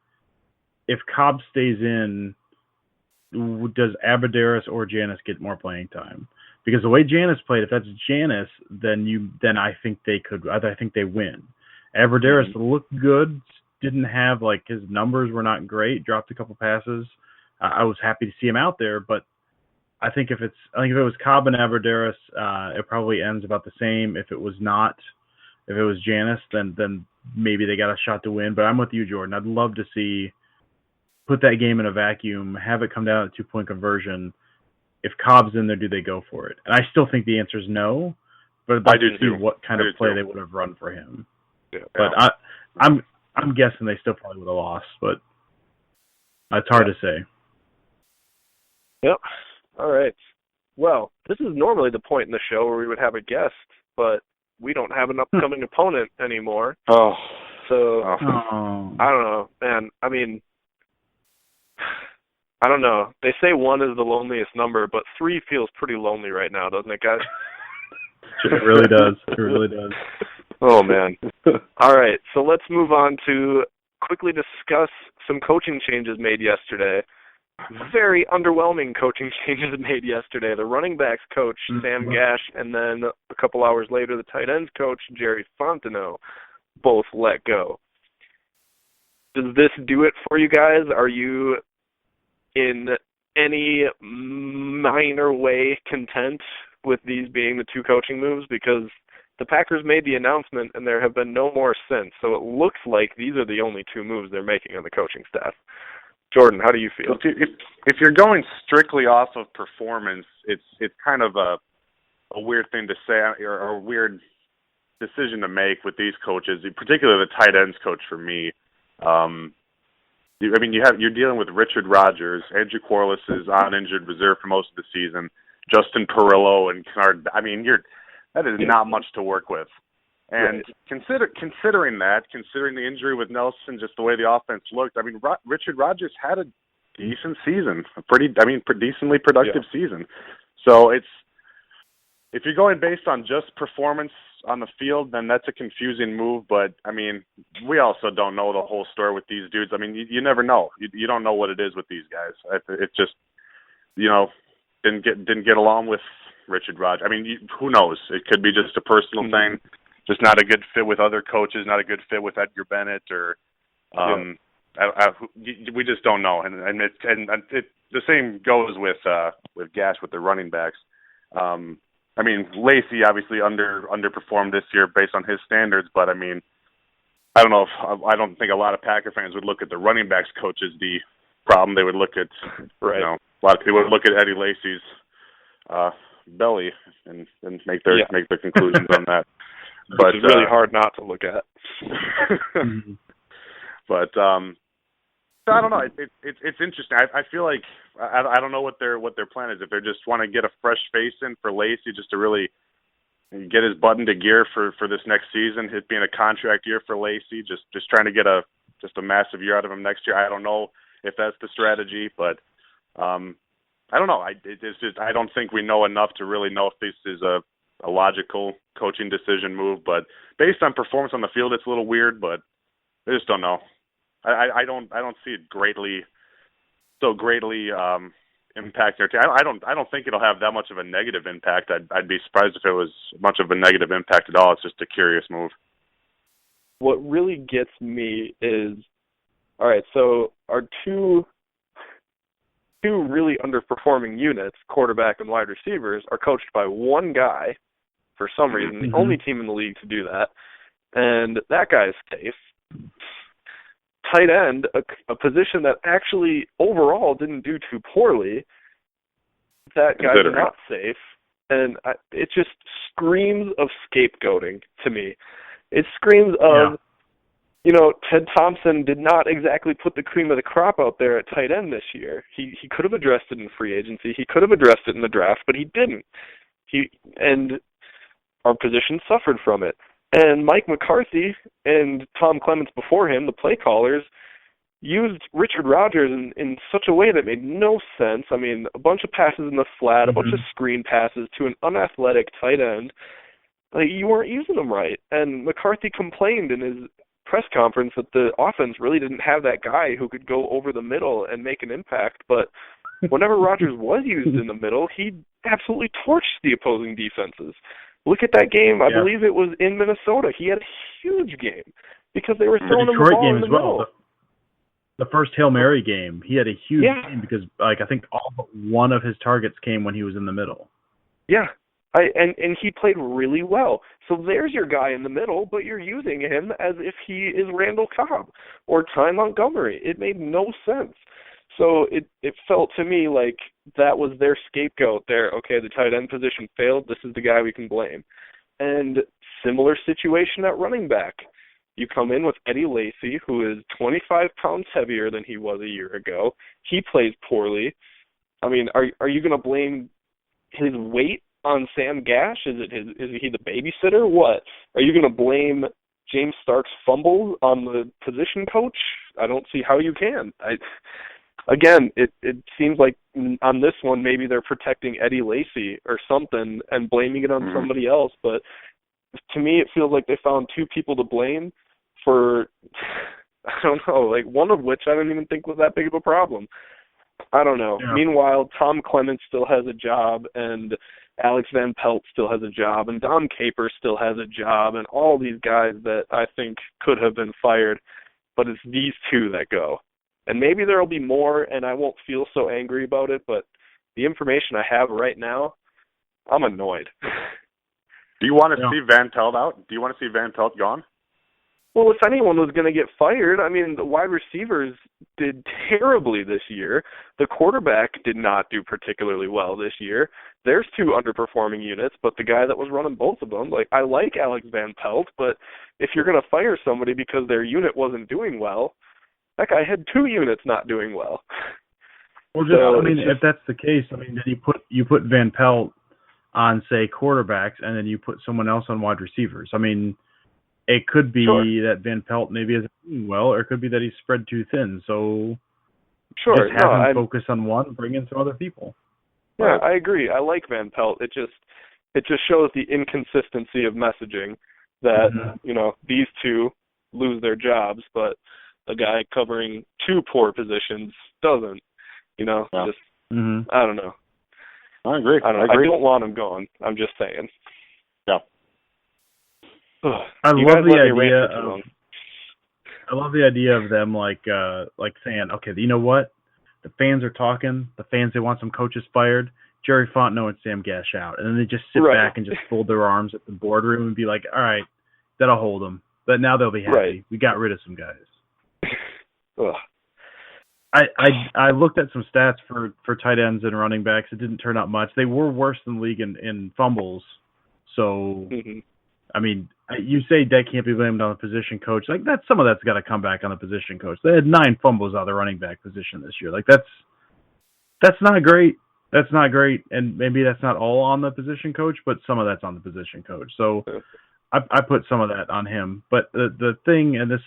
if Cobb stays in, does Aberderis or Janis get more playing time? Because the way Janis played, if that's Janis, then I think they could. I think they win. Aberderis looked good, didn't have his numbers were not great, dropped a couple passes. I was happy to see him out there, but I think if it was Cobb and Aberderis, it probably ends about the same. If it was Janis, then maybe they got a shot to win. But I'm with you, Jordan. I'd love to see put that game in a vacuum, have it come down to 2-point conversion, if Cobb's in there, do they go for it? And I still think the answer is no, but I'd like to see what kind of play they would have run for him. Yeah. But I'm guessing they still probably would have lost, but it's hard to say. Yep. All right. Well, this is normally the point in the show where we would have a guest, but we don't have an upcoming opponent anymore. Oh. So, Oh. I don't know, man. I mean, I don't know. They say 1 is the loneliest number, but 3 feels pretty lonely right now, doesn't it, guys? It really does. It really does. Oh, man. All right, so let's move on to quickly discuss some coaching changes made yesterday. Very underwhelming coaching changes made yesterday. The running backs coach, Sam Gash, and then a couple hours later, the tight ends coach, Jerry Fontenot, both let go. Does this do it for you guys? Are you in any minor way content with these being the 2 coaching moves? Because the Packers made the announcement and there have been no more since. So it looks like these are the only 2 moves they're making on the coaching staff. Jordan, how do you feel? If you're going strictly off of performance, it's kind of a weird thing to say, or a weird decision to make with these coaches, particularly the tight ends coach for me. You're dealing with Richard Rodgers, Andrew Corliss is on injured reserve for most of the season, Justin Perillo and Kennard. That is not much to work with. And considering the injury with Nelson, just the way the offense looked, Richard Rodgers had a decent season, decently productive season. So if you're going based on just performance on the field, then that's a confusing move. But we also don't know the whole story with these dudes. You never know. You don't know what it is with these guys. It's just, didn't get along with Richard Rodgers. Who knows? It could be just a personal thing. Just not a good fit with other coaches, not a good fit with Edgar Bennett, or we just don't know. And the same goes with Gash with the running backs. Lacey obviously underperformed this year based on his standards, but I don't think a lot of Packer fans would look at the running backs coach as the problem. They would look at a lot of people would look at Eddie Lacy's belly and make their conclusions on that. But it's really hard not to look at. But I don't know. It's interesting. I feel like I don't know what their plan is. If they just want to get a fresh face in for Lacy, just to really get his butt into gear for this next season. It being a contract year for Lacy, just trying to get a massive year out of him next year. I don't know if that's the strategy, but I don't know. It's just I don't think we know enough to really know if this is a logical coaching decision move. But based on performance on the field, it's a little weird, but I just don't know. I don't see it greatly impact their team. I don't think it'll have that much of a negative impact. I'd be surprised if it was much of a negative impact at all. It's just a curious move. What really gets me is, all right, so our two really underperforming units, quarterback and wide receivers, are coached by one guy for some reason, the only team in the league to do that, and that guy is safe. Tight end, a position that actually overall didn't do too poorly, that guy's not safe, and it just screams of scapegoating to me. It screams of, Ted Thompson did not exactly put the cream of the crop out there at tight end this year. He could have addressed it in free agency. He could have addressed it in the draft, but he didn't. And our position suffered from it. And Mike McCarthy and Tom Clements before him, the play callers, used Richard Rodgers in such a way that made no sense. A bunch of passes in the flat, a bunch of screen passes to an unathletic tight end. You weren't using them right. And McCarthy complained in his press conference that the offense really didn't have that guy who could go over the middle and make an impact. But whenever Rodgers was used in the middle, he absolutely torched the opposing defenses. Look at that game. I believe it was in Minnesota. He had a huge game because they were throwing him the ball in the middle. The first Hail Mary game, he had a huge game because, I think all but one of his targets came when he was in the middle. Yeah, and he played really well. So there's your guy in the middle, but you're using him as if he is Randall Cobb or Ty Montgomery. It made no sense. So it felt to me like that was their scapegoat. Okay, the tight end position failed. This is the guy we can blame. And similar situation at running back. You come in with Eddie Lacy, who is 25 pounds heavier than he was a year ago. He plays poorly. I mean, are you going to blame his weight on Sam Gash? Is he the babysitter? What? Are you going to blame James Stark's fumble on the position coach? I don't see how you can. Again, it seems like on this one maybe they're protecting Eddie Lacy or something and blaming it on somebody else, but to me it feels like they found two people to blame for, I don't know, like one of which I don't even think was that big of a problem. I don't know. Yeah. Meanwhile, Tom Clements still has a job, and Alex Van Pelt still has a job, and Dom Capers still has a job, and all these guys that I think could have been fired, but it's these two that go. And maybe there will be more, and I won't feel so angry about it, but the information I have right now, I'm annoyed. Do you want to see Van Pelt out? Do you want to see Van Pelt gone? Well, if anyone was going to get fired, I mean, the wide receivers did terribly this year. The quarterback did not do particularly well this year. There's two underperforming units, but the guy that was running both of them, like, I like Alex Van Pelt, but if you're going to fire somebody because their unit wasn't doing well, that guy had two units not doing well. Well, if that's the case, I mean, then you put Van Pelt on, say, quarterbacks, and then you put someone else on wide receivers. I mean, it could be that Van Pelt maybe isn't doing well, or it could be that he's spread too thin. So just have him focus on one, bring in some other people. Yeah, I agree. I like Van Pelt. It just shows the inconsistency of messaging that, these two lose their jobs, but a guy covering two poor positions doesn't. I don't know. I agree. I don't want him gone. I'm just saying. Yeah. I love the idea of them like saying, okay, you know what? The fans are talking. The fans, they want some coaches fired. Jerry Fontenot and Sam Gash out. And then they just sit back and just fold their arms at the boardroom and be like, all right, that'll hold them. But now they'll be happy. Right. We got rid of some guys. I looked at some stats for tight ends and running backs. It didn't turn out much. They were worse than the league in fumbles. So, I mean, you say that can't be blamed on the position coach. Like, some of that's got to come back on the position coach. They had 9 fumbles out of the running back position this year. Like, that's not great. That's not great. And maybe that's not all on the position coach, but some of that's on the position coach. So I put some of that on him. But the thing, and this,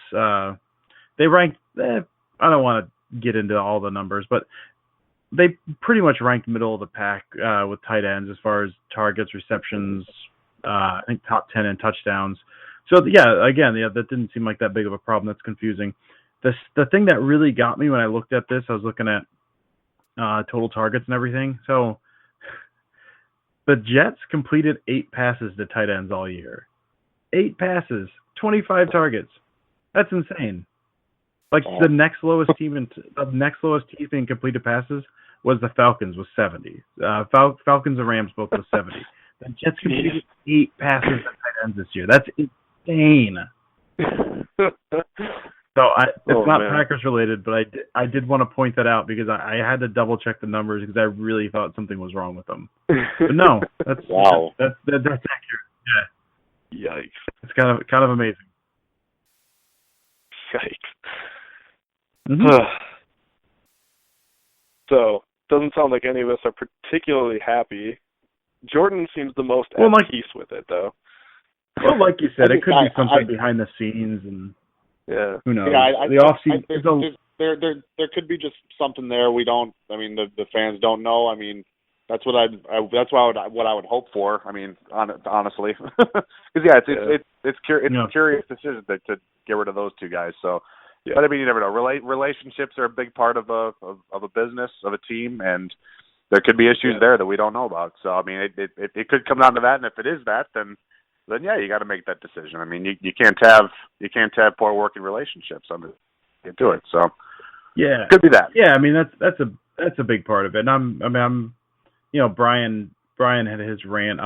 they ranked, I don't want to get into all the numbers, but they pretty much ranked middle of the pack with tight ends as far as targets, receptions, I think top 10 in touchdowns. So, that didn't seem like that big of a problem. That's confusing. The thing that really got me when I looked at this, I was looking at total targets and everything. So the Jets completed 8 passes to tight ends all year. 8 passes, 25 targets. That's insane. Like, the next lowest team in completed passes was the Falcons with 70. Falcons and Rams both with 70. The Jets completed 8 passes to tight ends this year. That's insane. So it's not Packers related, but I did want to point that out because I had to double check the numbers because I really thought something was wrong with them. But no, that's accurate. Yeah. Yikes! It's kind of amazing. Yikes. So doesn't sound like any of us are particularly happy. Jordan seems the most at peace with it, though. Well, like you said, it could be something behind the scenes, and who knows? Yeah, the offseason. There could be just something there we don't. I mean, the fans don't know. I mean, that's what what I would hope for. I mean, honestly, because it's curious decision to get rid of those two guys. So, but I mean, you never know. Relationships are a big part of a business, of a team, and there could be issues there that we don't know about. So, I mean, it could come down to that, and if it is that, then you got to make that decision. I mean, you can't have poor working relationships into it. So, could be that. Yeah, I mean that's a big part of it. And Brian had his rant.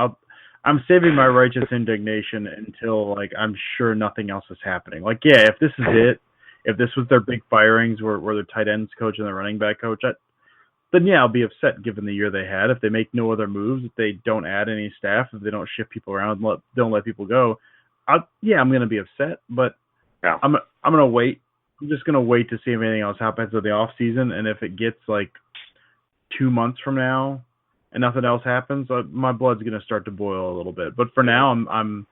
I'm saving my righteous indignation until I'm sure nothing else is happening. If this is it, if this was their big firings, where the tight ends coach and the running back coach, then yeah, I'll be upset given the year they had. If they make no other moves, if they don't add any staff, if they don't shift people around, don't let people go, I'm going to be upset. But I'm going to wait. I'm just going to wait to see if anything else happens in the off season, and if it gets like 2 months from now and nothing else happens, my blood's going to start to boil a little bit. But for now, I'm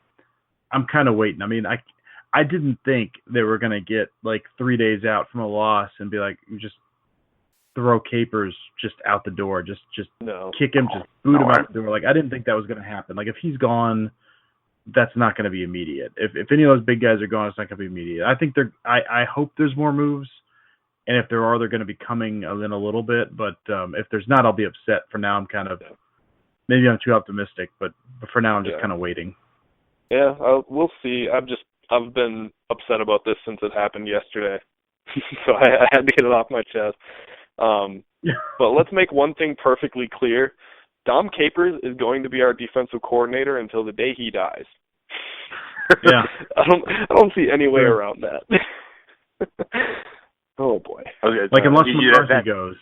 kind of waiting. I mean, I didn't think they were going to get like 3 days out from a loss and be like, just throw Capers just out the door, just kick him, just boot him out the door. Like, I didn't think that was going to happen. Like, if he's gone, that's not going to be immediate. If any of those big guys are gone, it's not going to be immediate. I think I hope there's more moves, and if there are, they're going to be coming in a little bit. But if there's not, I'll be upset. For now, I'm kind of maybe I'm too optimistic, but for now, I'm just kind of waiting. Yeah, we'll see. I've been upset about this since it happened yesterday, so I had to get it off my chest. But let's make one thing perfectly clear. Dom Capers is going to be our defensive coordinator until the day he dies. Yeah. I don't see any way around that. Oh boy. Okay, like unless McCarthy goes.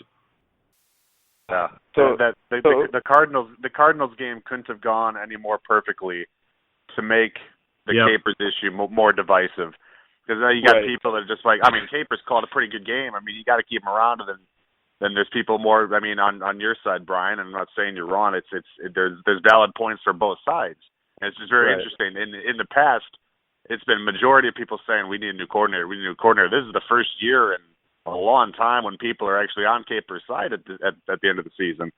Yeah. So the Cardinals game couldn't have gone any more perfectly to make the Capers issue more divisive. Because now you got people that are just like, I mean, Capers called a pretty good game. I mean, you got to keep him around, and then there's people more. I mean, on your side, Brian. I'm not saying you're wrong. There's valid points for both sides, and it's just very interesting. In the past, it's been majority of people saying we need a new coordinator. We need a new coordinator. This is the first year in a long time when people are actually on Capers' side at the end of the season.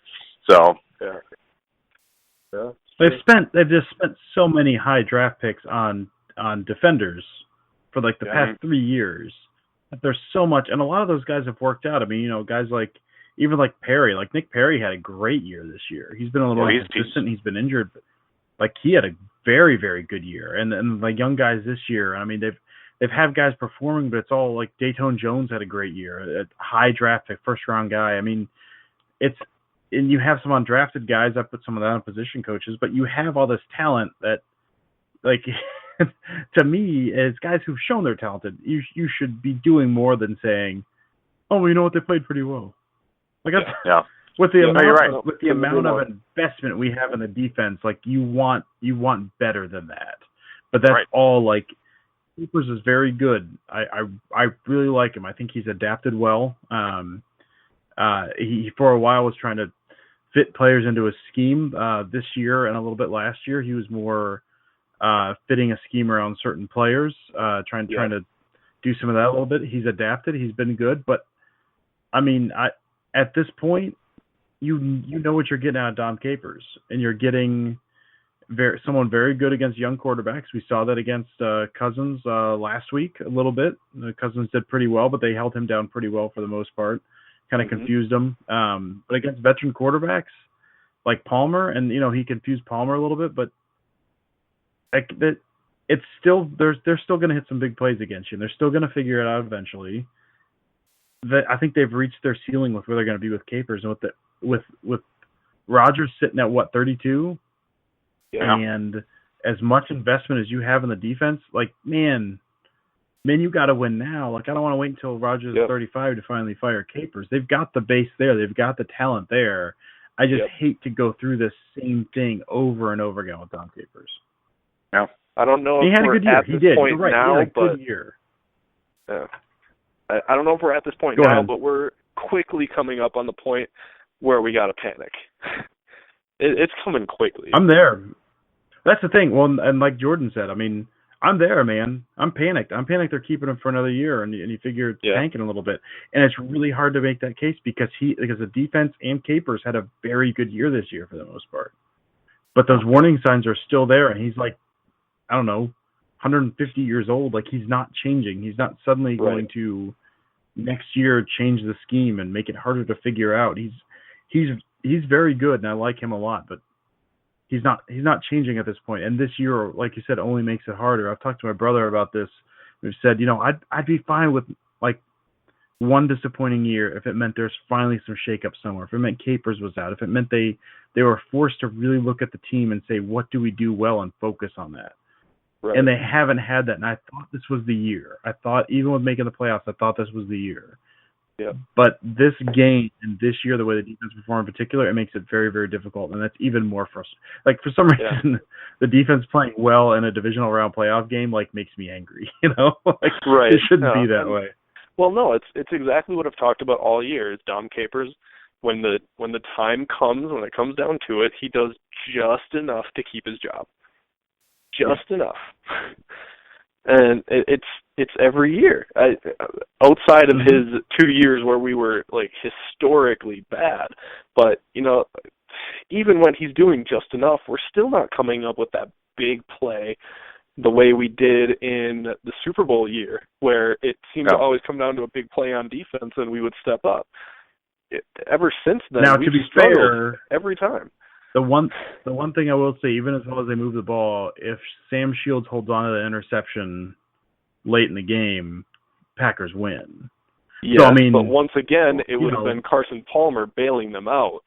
So they've just spent so many high draft picks on defenders for like the past 3 years. There's so much, and a lot of those guys have worked out. I mean, guys like even like Perry, like Nick Perry had a great year this year. He's been a little inconsistent. He's been injured, but like he had a very, very good year. And like young guys this year, I mean, they've had guys performing, but it's all like Dayton Jones had a great year, a high draft pick, first round guy. I mean, and you have some undrafted guys. I put some of that on position coaches, but you have all this talent that, like, to me, as guys who've shown they're talented, you should be doing more than saying, "Oh, well, you know what? They played pretty well." Like, with the amount of investment we have in the defense, like you want better than that. But that's all. Like, Capers is very good. I really like him. I think he's adapted well. He for a while was trying to fit players into a scheme. This year and a little bit last year, he was more fitting a scheme around certain players, trying to do some of that a little bit. He's adapted. He's been good, but I mean, at this point, you know what you're getting out of Dom Capers, and you're getting someone very good against young quarterbacks. We saw that against Cousins last week a little bit. Cousins did pretty well, but they held him down pretty well for the most part. Kind of confused him. But against veteran quarterbacks like Palmer, and he confused Palmer a little bit, but it's still they're still going to hit some big plays against you. And they're still going to figure it out eventually. I think they've reached their ceiling with where they're going to be with Capers, and with Rodgers sitting at 32, and as much investment as you have in the defense, like man, you got to win now. Like I don't want to wait until Rodgers is 35 to finally fire Capers. They've got the base there. They've got the talent there. I just hate to go through this same thing over and over again with Dom Capers. Yeah. I don't know if he had a good year. He did. You're right. Now, he had a good year. Yeah. I don't know if we're at this point now, but we're quickly coming up on the point where we got to panic. It's coming quickly. I'm there. That's the thing. Well, and like Jordan said, I mean, I'm there, man. I'm panicked. They're keeping him for another year, and you figure it's tanking a little bit. And it's really hard to make that case because the defense and Capers had a very good year this year for the most part. But those warning signs are still there, and he's like, I don't know, 150 years old. Like he's not changing. He's not suddenly going to next year change the scheme and make it harder to figure out. He's very good, and I like him a lot, but he's not changing at this point. And this year, like you said, only makes it harder. I've talked to my brother about this. We've said, I'd be fine with like one disappointing year if it meant there's finally some shakeup somewhere. If it meant Capers was out. If it meant they were forced to really look at the team and say, what do we do well, and focus on that. Right. And they haven't had that. And I thought this was the year. I thought even with making the playoffs, I thought this was the year. Yeah. But this game and this year, the way the defense performed in particular, it makes it very, very difficult, and that's even more frustrating. Like, for some reason, the defense playing well in a divisional round playoff game, like, makes me angry, you know? Like, right. It shouldn't be that way. Well, no, it's exactly what I've talked about all year. Is Dom Capers, when the time comes, when it comes down to it, he does just enough to keep his job. Just enough. And it's every year. Outside of his 2 years where we were like historically bad, but you know, even when he's doing just enough, we're still not coming up with that big play the way we did in the Super Bowl year, where it seemed to always come down to a big play on defense and we would step up. Ever since then, now, we've to be struggled fair, every time. The one thing I will say, even as well as they move the ball, if Sam Shields holds on to the interception late in the game, Packers win. Yeah, so, I mean, but once again, it would have been Carson Palmer bailing them out,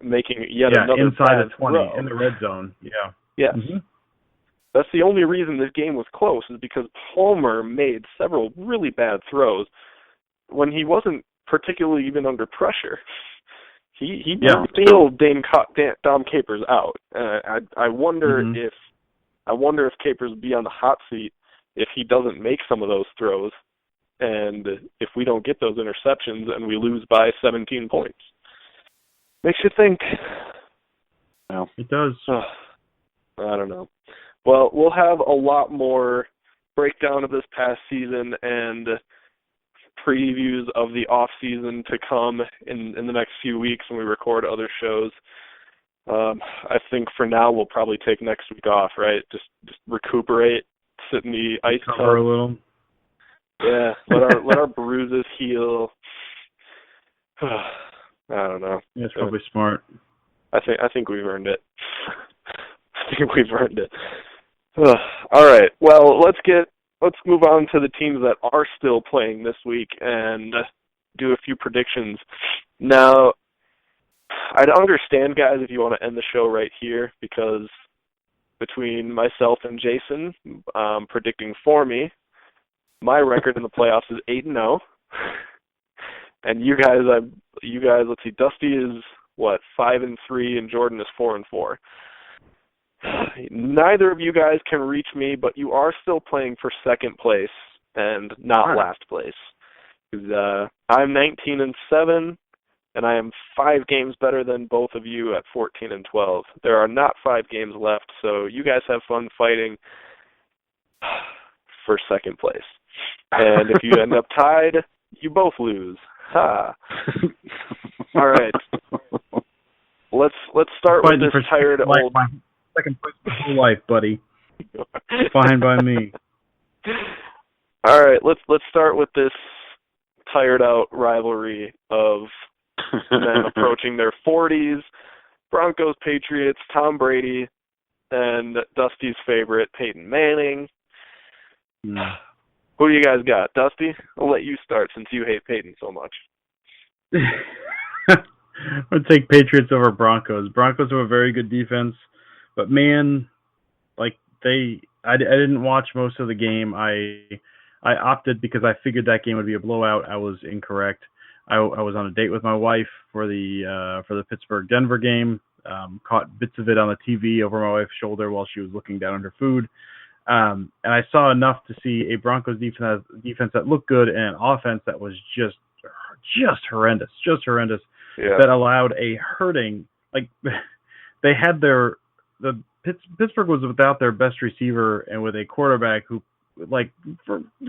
making another inside bad the 20 throw. in the red zone. Yeah. Yes. Mm-hmm. That's the only reason this game was close, is because Palmer made several really bad throws when he wasn't particularly even under pressure. He bailed Dom Capers out. I wonder if Capers would be on the hot seat if he doesn't make some of those throws, and if we don't get those interceptions and we lose by 17 points. Makes you think. Well, it does. I don't know. Well, we'll have a lot more breakdown of this past season and previews of the off season to come in the next few weeks when we record other shows. I think for now we'll probably take next week off, right? Just recuperate, sit in the ice tub a little. Yeah, let our bruises heal. I don't know. Yeah, it's probably smart. I think we've earned it. I think we've earned it. All right. Well, let's move on to the teams that are still playing this week and do a few predictions. Now, I'd understand, guys, if you want to end the show right here, because between myself and Jason predicting for me, my record in the playoffs is 8-0, and you guys, let's see, Dusty is 5-3, and Jordan is 4-4. Neither of you guys can reach me, but you are still playing for second place and not last place. I'm 19-7, and I am 5 games better than both of you at 14-12. There are not 5 games left, so you guys have fun fighting for second place. And if you end up tied, you both lose. Ha! All right. Let's start with this tired old. Second place for whole life, buddy. Fine by me. All right, let's start with this tired out rivalry of men approaching their 40s. Broncos, Patriots, Tom Brady, and Dusty's favorite, Peyton Manning. Who do you guys got? Dusty, I'll let you start since you hate Peyton so much. I'm going to take Patriots over Broncos. Broncos have a very good defense, but man, I didn't watch most of the game. I opted because I figured that game would be a blowout. I was incorrect. I was on a date with my wife for the Pittsburgh-Denver game. Caught bits of it on the TV over my wife's shoulder while she was looking down at her food. And I saw enough to see a Broncos defense that looked good and an offense that was just horrendous, Yeah. that allowed a hurting. Like, they had Pittsburgh was without their best receiver and with a quarterback who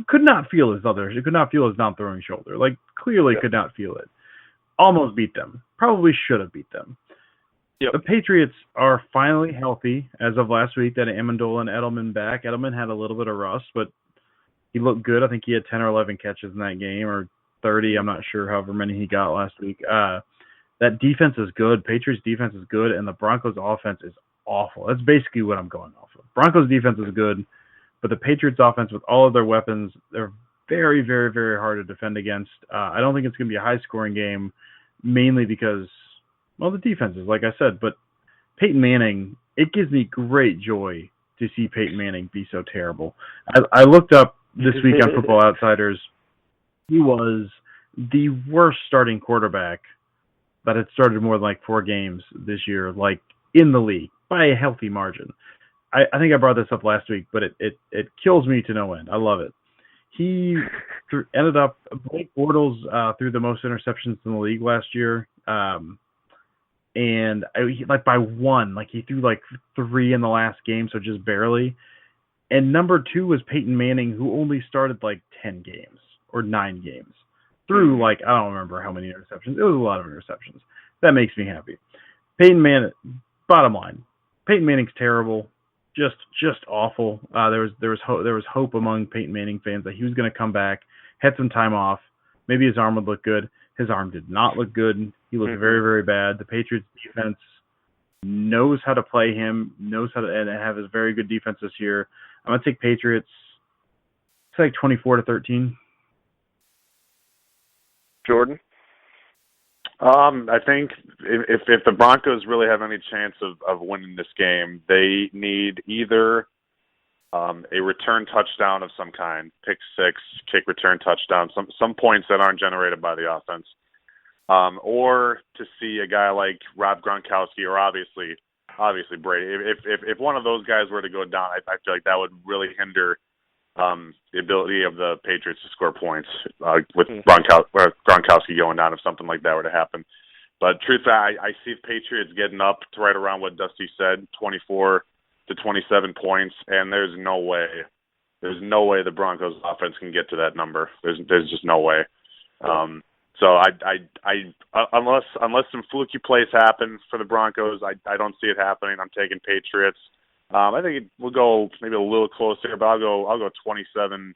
could not feel his non-throwing shoulder. Clearly could not feel it. Almost beat them. Probably should have beat them. Yep. The Patriots are finally healthy as of last week. That Amendola and Edelman back. Edelman had a little bit of rust, but he looked good. I think he had 10 or 11 catches in that game, or 30. I'm not sure however many he got last week. That defense is good. Patriots defense is good, and the Broncos offense is awful. That's basically what I'm going off of. Broncos defense is good, but the Patriots offense with all of their weapons, they're very, very, very hard to defend against. I don't think it's going to be a high-scoring game, mainly because, well, the defense is, like I said, but Peyton Manning, it gives me great joy to see Peyton Manning be so terrible. I looked up this week on Football Outsiders. He was the worst starting quarterback that had started more than like 4 games this year, like in the league by a healthy margin. I think I brought this up last week, but it kills me to no end. I love it. He ended up, Blake Bortles threw the most interceptions in the league last year. And like by 1, like he threw like 3 in the last game, so just barely. And number 2 was Peyton Manning, who only started like 10 games or 9 games. Threw like, I don't remember how many interceptions. It was a lot of interceptions. That makes me happy. Peyton Manning, bottom line, Peyton Manning's terrible. Just awful. There was hope among Peyton Manning fans that he was going to come back, had some time off, maybe his arm would look good. His arm did not look good. He looked very, very bad. The Patriots defense knows how to play him, knows how to and have a very good defense this year. I'm gonna take Patriots. It's like 24-13. Jordan? I think if the Broncos really have any chance of winning this game, they need either a return touchdown of some kind, pick six, kick return touchdown, some points that aren't generated by the offense, or to see a guy like Rob Gronkowski or obviously Brady. If one of those guys were to go down, I feel like that would really hinder the ability of the Patriots to score points with Gronkowski going down if something like that were to happen. But truthfully, I see the Patriots getting up to right around what Dusty said, 24 to 27 points, and there's no way the Broncos offense can get to that number. There's just no way. So I unless some fluky plays happen for the Broncos, I don't see it happening. I'm taking Patriots. I think we'll go maybe a little closer, but I'll go 27.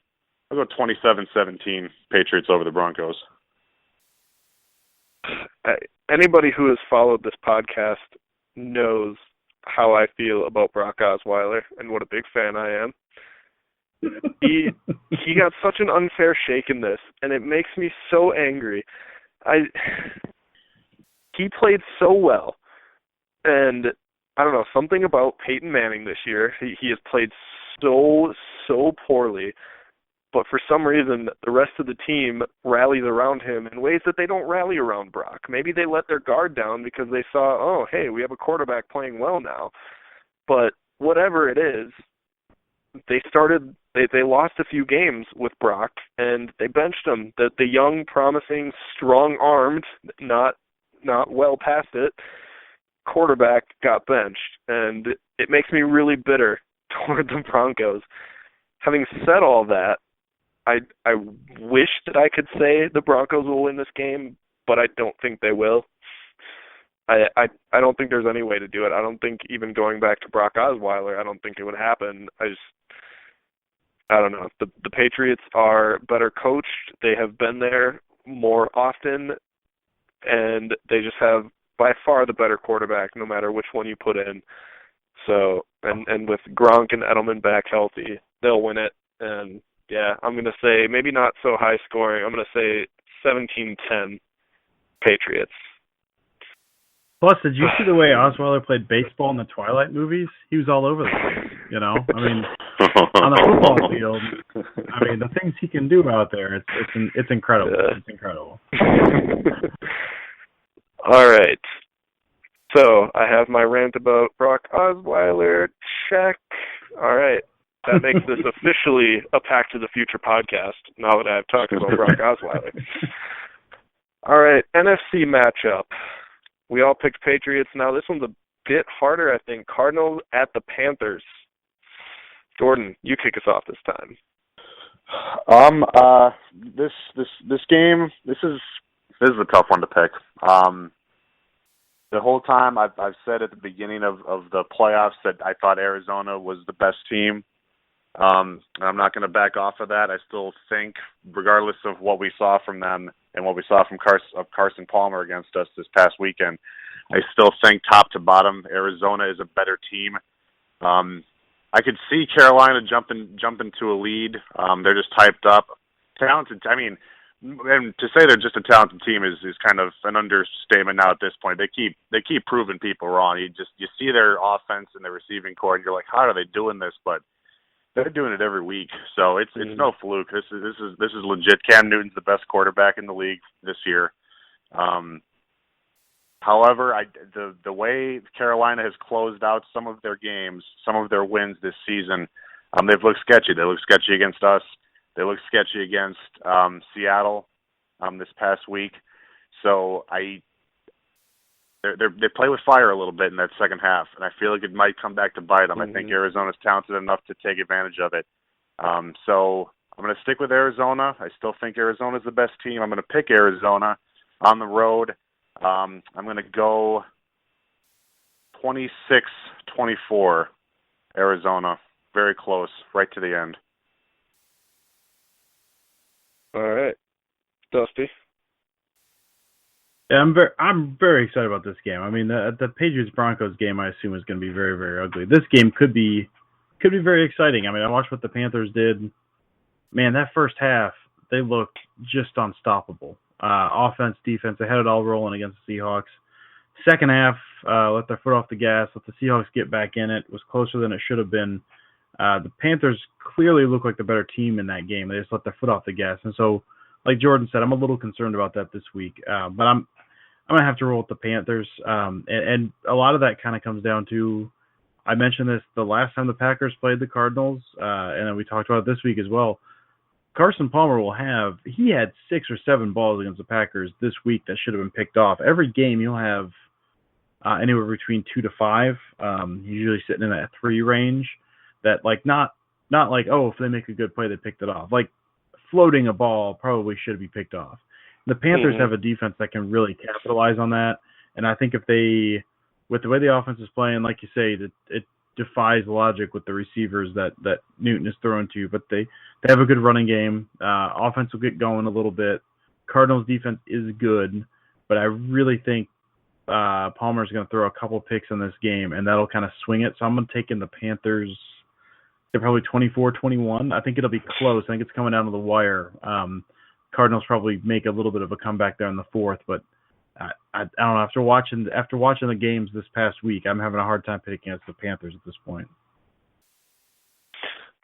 I'll go 27-17 Patriots over the Broncos. Anybody who has followed this podcast knows how I feel about Brock Osweiler and what a big fan I am. He got such an unfair shake in this, and it makes me so angry. He played so well, and I don't know, something about Peyton Manning this year. He has played so poorly, but for some reason the rest of the team rallies around him in ways that they don't rally around Brock. Maybe they let their guard down because they saw, oh, hey, we have a quarterback playing well now. But whatever it is, they lost a few games with Brock, and they benched him. The young, promising, strong-armed, not well past it, quarterback got benched, and it makes me really bitter toward the Broncos. Having said all that, I wish that I could say the Broncos will win this game, but I don't think they will. I don't think there's any way to do it. I don't think even going back to Brock Osweiler, I don't think it would happen. I don't know. The Patriots are better coached. They have been there more often, and they just have by far the better quarterback, no matter which one you put in. So, and with Gronk and Edelman back healthy, they'll win it. And yeah, I'm going to say maybe not so high scoring. I'm going to say 17-10 Patriots. Plus, did you see the way Osweiler played baseball in the Twilight movies? He was all over the place, you know? I mean, on the football field, I mean, the things he can do out there, it's incredible. Yeah. It's incredible. All right. So, I have my rant about Brock Osweiler. Check. All right. That makes this officially a Pack to the Future podcast, now that I've talked about Brock Osweiler. All right, NFC matchup. We all picked Patriots. Now this one's a bit harder, I think. Cardinals at the Panthers. Jordan, you kick us off this time. This game, this is a tough one to pick. The whole time I've said at the beginning of the playoffs that I thought Arizona was the best team. And I'm not going to back off of that. I still think, regardless of what we saw from them and what we saw from Carson Palmer against us this past weekend, I still think top to bottom, Arizona is a better team. I could see Carolina jump into a lead. They're just hyped up, talented. I mean, and to say they're just a talented team is kind of an understatement now at this point. They keep proving people wrong. You see their offense and their receiving core, and you're like, how are they doing this? But They're doing it every week, so it's no fluke. This is legit. Cam Newton's the best quarterback in the league this year. However, the way Carolina has closed out some of their games, some of their wins this season, they've looked sketchy. They look sketchy against us. They look sketchy against Seattle this past week. So they play with fire a little bit in that second half, and I feel like it might come back to bite them. I think Arizona's talented enough to take advantage of it. So I'm going to stick with Arizona. I still think Arizona's the best team. I'm going to pick Arizona on the road. I'm going to go 26-24 Arizona. Very close, right to the end. All right. Dusty? Yeah, I'm very excited about this game. I mean, the Patriots-Broncos game, I assume, is going to be very, very ugly. This game could be very exciting. I mean, I watched what the Panthers did. Man, that first half, they looked just unstoppable. Offense, defense, they had it all rolling against the Seahawks. Second half, let their foot off the gas, let the Seahawks get back in it. It was closer than it should have been. The Panthers clearly look like the better team in that game. They just let their foot off the gas. And so, like Jordan said, I'm a little concerned about that this week. But I'm going to have to roll with the Panthers. And a lot of that kind of comes down to, I mentioned this the last time the Packers played the Cardinals, and then we talked about it this week as well. Carson Palmer he had 6 or 7 balls against the Packers this week that should have been picked off. Every game you'll have anywhere between 2 to 5, usually sitting in that 3 range, that like not like, oh, if they make a good play, they picked it off. Like floating a ball probably should be picked off. The Panthers have a defense that can really capitalize on that, and I think with the way the offense is playing, like you say, it defies logic with the receivers that Newton is throwing to, but they have a good running game. Offense will get going a little bit. Cardinals defense is good, but I really think Palmer's going to throw a couple picks in this game, and that'll kind of swing it. So I'm going to take in the Panthers. They're probably 24-21. I think it'll be close. I think it's coming down to the wire. Cardinals probably make a little bit of a comeback there in the fourth, but I don't know. After watching the games this past week, I'm having a hard time picking against the Panthers at this point.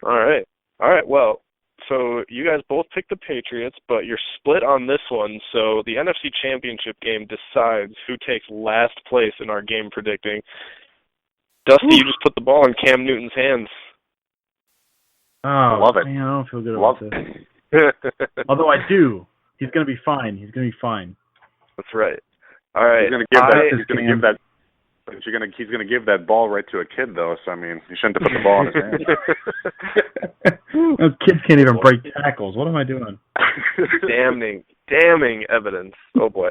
All right. Well, so you guys both picked the Patriots, but you're split on this one. So the NFC Championship game decides who takes last place in our game predicting. Dusty, you just put the ball in Cam Newton's hands. Oh, love it. Man, I don't feel good about this. Although I do. He's going to be fine. That's right. All right. He's going to give that ball right to a kid, though. So I mean, he shouldn't have put the ball in his hands. Those kids can't even break tackles. What am I doing? Damning evidence. Oh boy.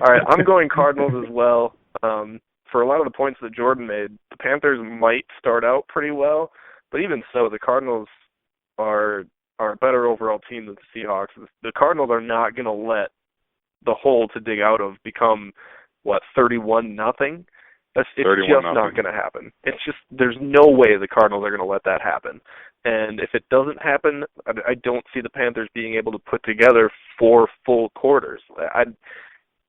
All right. I'm going Cardinals as well. For a lot of the points that Jordan made, the Panthers might start out pretty well, but even so, the Cardinals are a better overall team than the Seahawks. The Cardinals are not going to let the hole to dig out of become 31-0. It's just not going to happen. It's just there's no way the Cardinals are going to let that happen. And if it doesn't happen, I don't see the Panthers being able to put together 4 full quarters.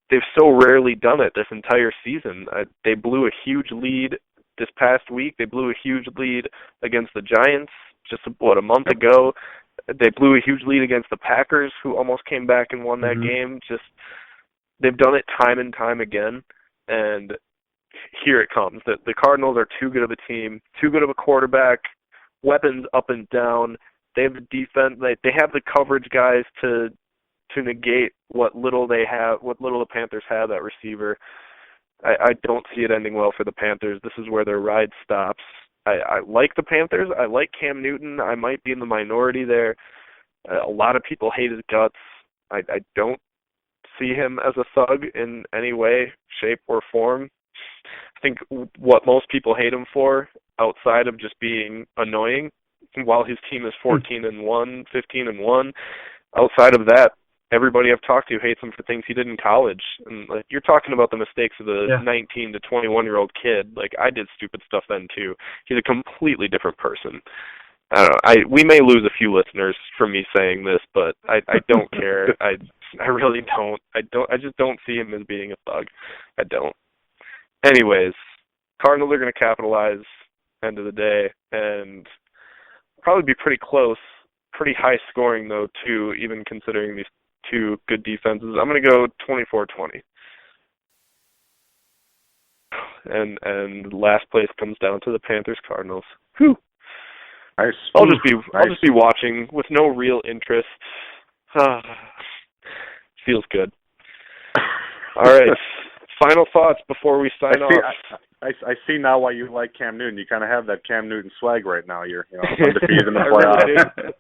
They've so rarely done it this entire season. They blew a huge lead this past week. They blew a huge lead against the Giants just a month ago. They blew a huge lead against the Packers, who almost came back and won that game. Just they've done it time and time again, and here it comes. The Cardinals are too good of a team, too good of a quarterback, weapons up and down. They have the defense. They have the coverage guys to negate what little they have, what little the Panthers have at receiver. I don't see it ending well for the Panthers. This is where their ride stops. I like the Panthers. I like Cam Newton. I might be in the minority there. A lot of people hate his guts. I don't see him as a thug in any way, shape, or form. I think what most people hate him for, outside of just being annoying, while his team is 14-1, 15-1, outside of that, everybody I've talked to hates him for things he did in college. And like you're talking about the mistakes of the 19 to 21-year-old kid. Like I did stupid stuff then too. He's a completely different person. I don't know. We may lose a few listeners from me saying this, but I don't care. I really don't. I just don't see him as being a thug. I don't. Anyways, Cardinals are going to capitalize end of the day, and Probably be pretty close, pretty high scoring though too, even considering these two good defenses. I'm going to go 24-20. And last place comes down to the Panthers-Cardinals. Whew. Nice. I'll just be watching with no real interest. Feels good. All right. Final thoughts before we sign off. I see now why you like Cam Newton. You kind of have that Cam Newton swag right now. You're undefeated in the playoffs,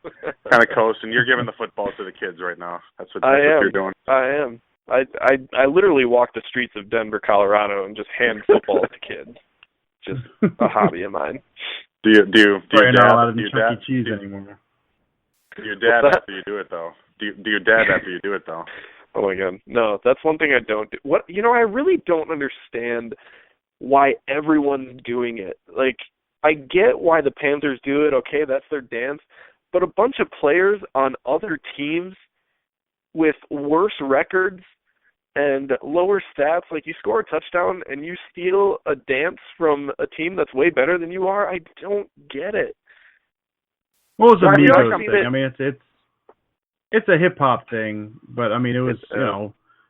kind of coasting. You're giving the football to the kids right now. That's what you're doing. I am. I literally walk the streets of Denver, Colorado, and just hand football to kids. Just a hobby of mine. Do you dab? Do you dab cheese anymore? Do you dab after you do it though? Do you dab after you do it though? Oh my God, no! That's one thing I don't do. I really don't understand why everyone's doing it. Like, I get why the Panthers do it. Okay, that's their dance. But a bunch of players on other teams with worse records and lower stats, like you score a touchdown and you steal a dance from a team that's way better than you are, I don't get it. Well, it's a Migos thing. I mean, it's a hip hop thing, but I mean, it was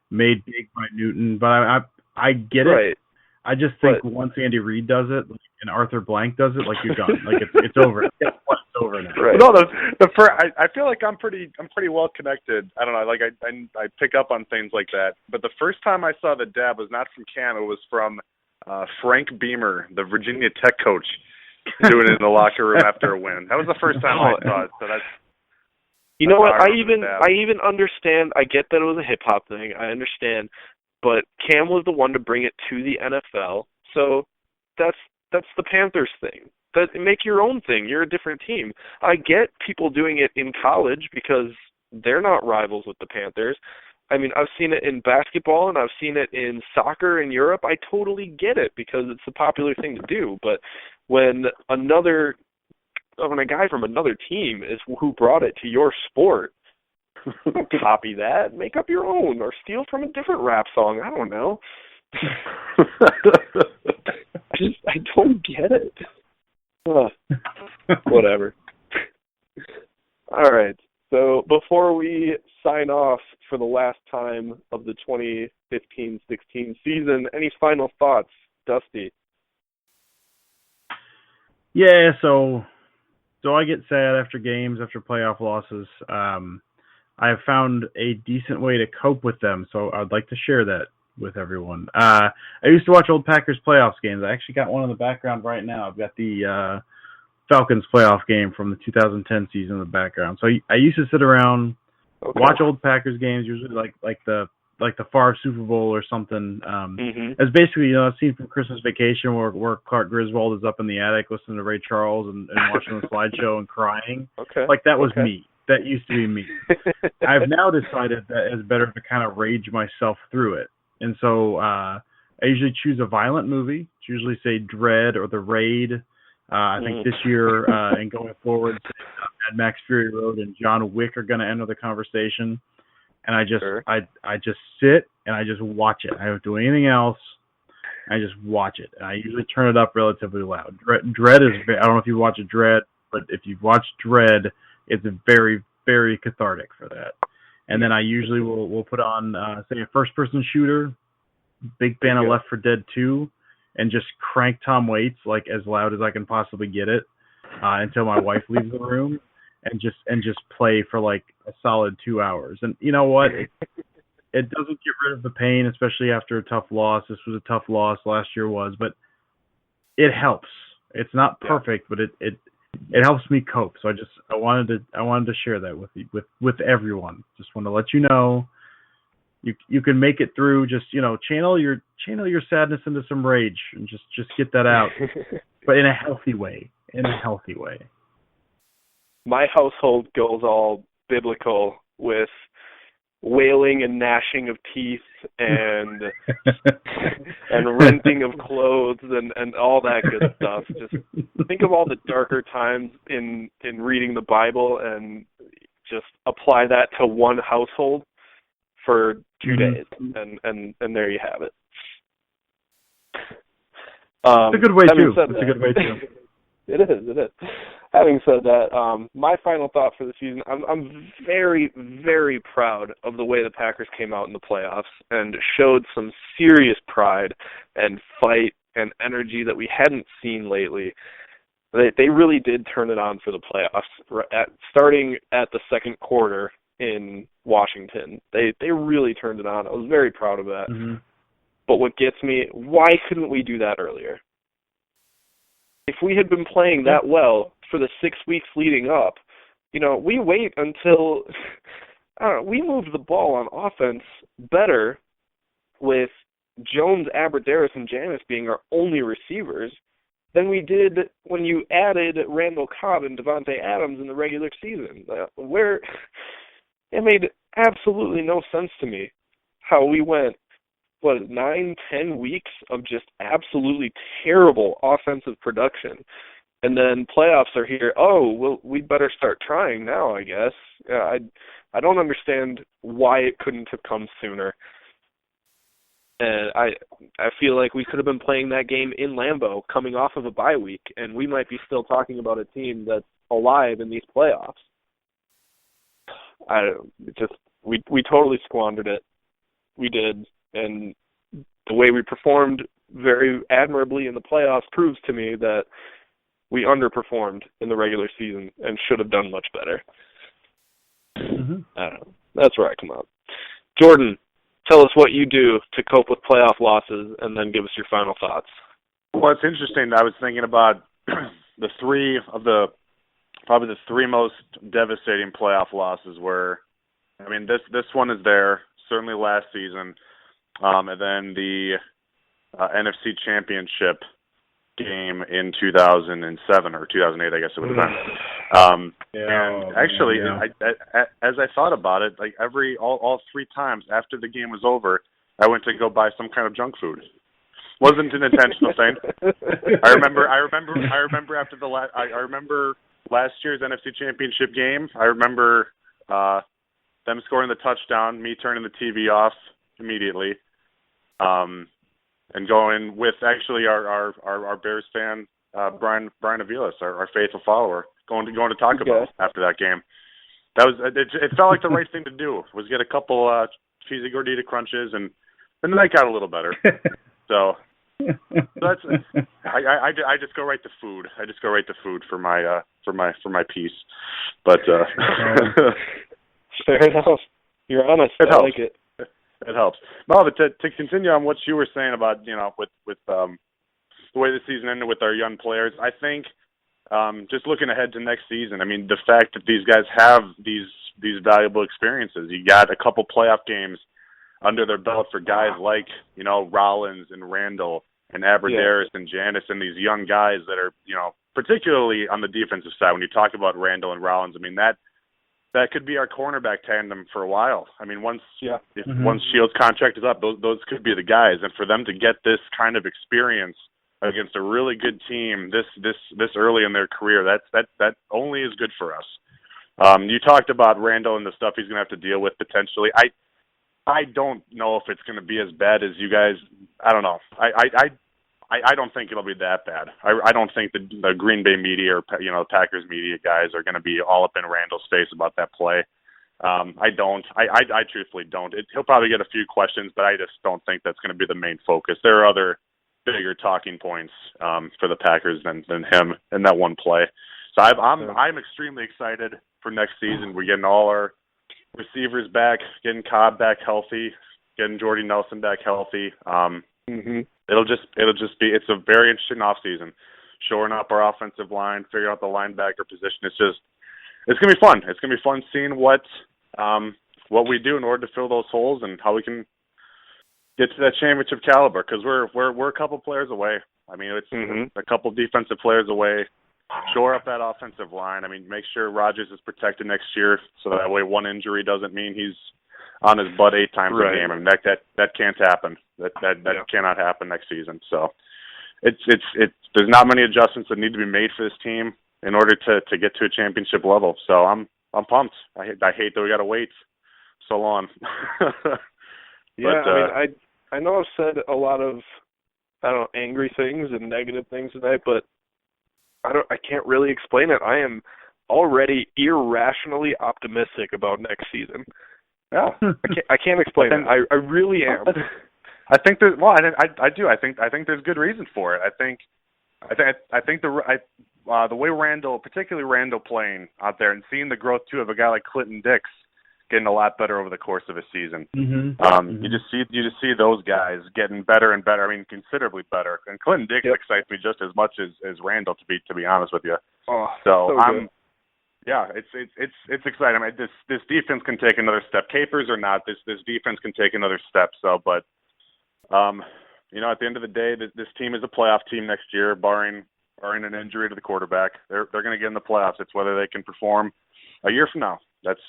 made big by Newton. But I get it. Right. I just think once Andy Reid does it, and Arthur Blank does it, like you're done. Like it's over. It's over now. Right. No, I feel like I'm pretty well connected. I don't know. Like I pick up on things like that. But the first time I saw the dab was not from Cam. It was from Frank Beamer, the Virginia Tech coach, doing it in the locker room after a win. That was the first time I saw it. So that's. You know what? I even understand. I get that it was a hip hop thing. I understand. But Cam was the one to bring it to the NFL, so that's the Panthers thing. Make your own thing. You're a different team. I get people doing it in college because they're not rivals with the Panthers. I mean, I've seen it in basketball and I've seen it in soccer in Europe. I totally get it because it's a popular thing to do. But when a guy from another team is who brought it to your sport, copy that, make up your own, or steal from a different rap song. I don't know. I don't get it. Whatever. All right. So before we sign off for the last time of the 2015-16 season, any final thoughts, Dusty? Yeah. So I get sad after games, after playoff losses. I have found a decent way to cope with them, so I'd like to share that with everyone. I used to watch old Packers playoffs games. I actually got one in the background right now. I've got the Falcons playoff game from the 2010 season in the background. So I used to sit around, watch old Packers games, usually like the Favre Super Bowl or something. It's basically a scene from Christmas Vacation where Clark Griswold is up in the attic listening to Ray Charles and watching the slideshow and crying. Okay. Like that was me. That used to be me. I've now decided that it's better to kind of rage myself through it. And so I usually choose a violent movie. It's usually, say, Dread or The Raid. I think this year and going forward, Mad Max Fury Road and John Wick are going to enter the conversation. And I just sit and I just watch it. I don't do anything else. I just watch it. And I usually turn it up relatively loud. Dread is, I don't know if you watch Dread, but if you've watched Dread, it's very, very cathartic for that. And then I usually will put on, say, a first-person shooter, big fan of Left 4 Dead 2, and just crank Tom Waits like as loud as I can possibly get it until my wife leaves the room, and just play for like a solid 2 hours. And you know what? It doesn't get rid of the pain, especially after a tough loss. This was a tough loss. Last year was, but it helps. It's not perfect, but it helps me cope. So I wanted to share that with everyone. Just want to let you know you can make it through. Just channel your sadness into some rage and just get that out, but in a healthy way. My household goes all biblical with wailing and gnashing of teeth and renting of clothes and all that good stuff. Just think of all the darker times in reading the Bible and just apply that to one household for 2 days, and there you have it. It's a good way too. It's a good way too. It is. having said that, my final thought for the season, I'm very, very proud of the way the Packers came out in the playoffs and showed some serious pride and fight and energy that we hadn't seen lately. They really did turn it on for the playoffs, starting at the second quarter in Washington. They really turned it on. I was very proud of that. Mm-hmm. But what gets me, why couldn't we do that earlier? If we had been playing that well for the 6 weeks leading up, we wait until we moved the ball on offense better with Jones, Aberderis, and Janis being our only receivers than we did when you added Randall Cobb and Devontae Adams in the regular season. It made absolutely no sense to me how we went, 9-10 weeks of just absolutely terrible offensive production. And then playoffs are here. Oh, well, we'd better start trying now, I guess. I don't understand why it couldn't have come sooner. And I feel like we could have been playing that game in Lambeau coming off of a bye week, and we might be still talking about a team that's alive in these playoffs. We totally squandered it. We did. And the way we performed very admirably in the playoffs proves to me that we underperformed in the regular season and should have done much better. Mm-hmm. I don't know. That's where I come out. Jordan, tell us what you do to cope with playoff losses, and then give us your final thoughts. Well, it's interesting. I was thinking about probably the three most devastating playoff losses were, this one is there, certainly last season, and then the NFC Championship game in 2007 or 2008, I guess it would have been. And actually, as I thought about it, like all three times after the game was over, I went to go buy some kind of junk food. Wasn't an intentional thing. I remember after I remember last year's NFC Championship game. I remember them scoring the touchdown, me turning the TV off immediately, and going with actually our Bears fan Brian Aviles, our faithful follower, going to Taco Bell after that game. That was it felt like the right thing to do, was get a couple cheesy gordita crunches, and then that got a little better. So that's I just go right to food. I just go right to food for my peace. But fair enough. You're honest. I like it. It helps. No, but to continue on what you were saying about, with the way the season ended with our young players, I think just looking ahead to next season, the fact that these guys have these valuable experiences. You got a couple playoff games under their belt for guys like, Rollins and Randall and Aberderis and Janis, and these young guys that are, particularly on the defensive side. When you talk about Randall and Rollins, that could be our cornerback tandem for a while. Once Shields' contract is up, those could be the guys. And for them to get this kind of experience against a really good team this early in their career, that only is good for us. You talked about Randall and the stuff he's going to have to deal with potentially. I don't know if it's going to be as bad as you guys. I don't know. I don't think it'll be that bad. I don't think the Green Bay media or the Packers media guys are going to be all up in Randall's face about that play. I don't. I truthfully don't. He'll probably get a few questions, but I just don't think that's going to be the main focus. There are other bigger talking points for the Packers than him in that one play. So I'm extremely excited for next season. We're getting all our receivers back, getting Cobb back healthy, getting Jordy Nelson back healthy. It'll just be, it's a very interesting offseason. Shoring up our offensive line, figuring out the linebacker position. It's gonna be fun. It's gonna be fun seeing what we do in order to fill those holes and how we can get to that championship caliber, because we're a couple players away. It's a couple defensive players away. Shore up that offensive line. Make sure Rodgers is protected next year, so that way one injury doesn't mean he's on his butt 8 times a game. That can't happen. That cannot happen next season. So it's there's not many adjustments that need to be made for this team in order to get to a championship level. So I'm pumped. I hate that we got to wait so long. I know I've said a lot of angry things and negative things tonight, but I can't really explain it. I am already irrationally optimistic about next season. Yeah, I can't explain it. I really am. I think there's I do. I think there's good reason for it. I think the way Randall, particularly Randall playing out there and seeing the growth too of a guy like Clinton Dix getting a lot better over the course of a season. You just see those guys getting better and better. I mean, considerably better. And Clinton Dix excites me just as much as Randall, to be honest with you. So I'm. Yeah, it's exciting. I mean, this defense can take another step. Capers or not, this defense can take another step. So, but at the end of the day, this team is a playoff team next year, barring an injury to the quarterback. They're going to get in the playoffs. It's whether they can perform a year from now. That's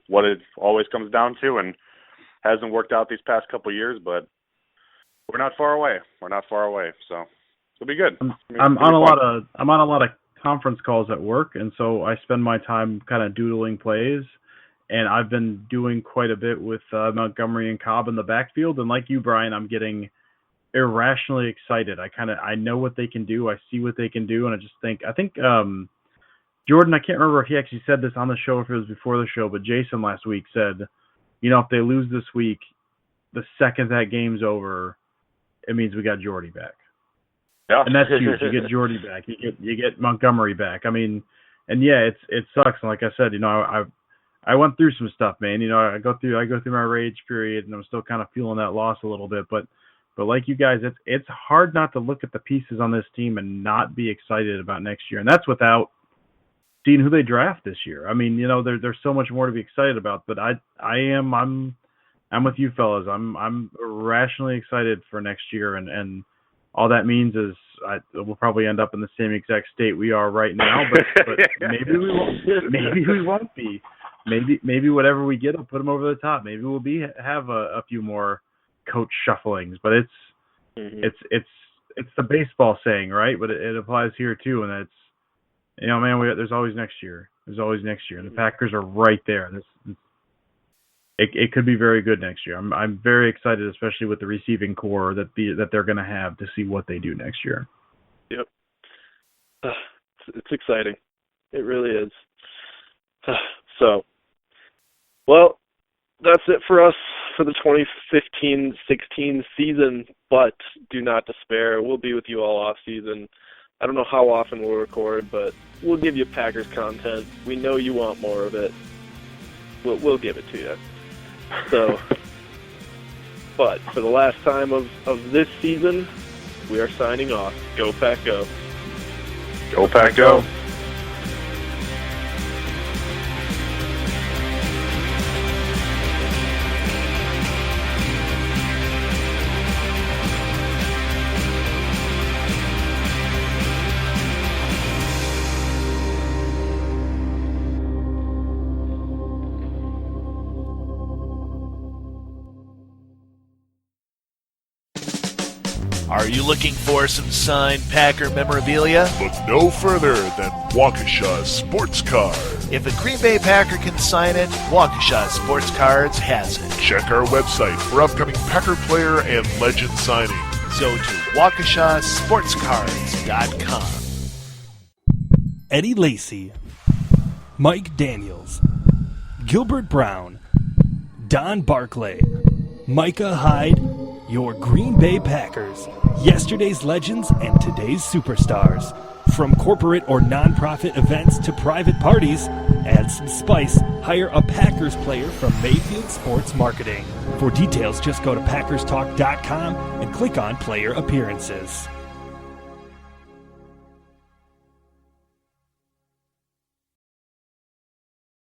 what it always comes down to, and hasn't worked out these past couple of years, but we're not far away. So it'll be good. I'm on a lot of conference calls at work, and so I spend my time kind of doodling plays, and I've been doing quite a bit with Montgomery and Cobb in the backfield, and like you, Brian, I'm getting irrationally excited. I know what they can do, I see what they can do, and I think Jordan, I can't remember if he actually said this on the show or if it was before the show, but Jason last week said, if they lose this week, the second that game's over, it means we got Jordy back. Yeah. And that's huge. You get Jordy back. You get Montgomery back. I mean, and yeah, it sucks. And like I said, I went through some stuff, man. I go through my rage period, and I'm still kind of feeling that loss a little bit. But like you guys, it's hard not to look at the pieces on this team and not be excited about next year. And that's without seeing who they draft this year. I mean, there's so much more to be excited about. But I'm with you fellas. I'm rationally excited for next year, and all that means is we'll probably end up in the same exact state we are right now, but maybe we won't. Maybe we won't be. Maybe whatever we get will put them over the top. Maybe we'll have a few more coach shufflings. But it's the baseball saying, right? But it applies here too, and it's there's always next year. And the Packers are right there. It could be very good next year. I'm very excited, especially with the receiving core that they're going to have, to see what they do next year. Yep, it's exciting. It really is. So, well, that's it for us for the 2015-16 season. But do not despair. We'll be with you all off season. I don't know how often we'll record, but we'll give you Packers content. We know you want more of it. We'll give it to you. So, but for the last time of this season, we are signing off. Go Pack Go. Go Pack Go. Are you looking for some signed Packer memorabilia? Look no further than Waukesha Sports Card. If a Green Bay Packer can sign it, Waukesha Sports Cards has it. Check our website for upcoming Packer player and legend signings. Go to WaukeshaSportsCards.com. Eddie Lacy, Mike Daniels, Gilbert Brown, Don Barclay, Micah Hyde, your Green Bay Packers, yesterday's legends and today's superstars. From corporate or nonprofit events to private parties, add some spice, hire a Packers player from Mayfield Sports Marketing. For details, just go to PackersTalk.com and click on Player Appearances.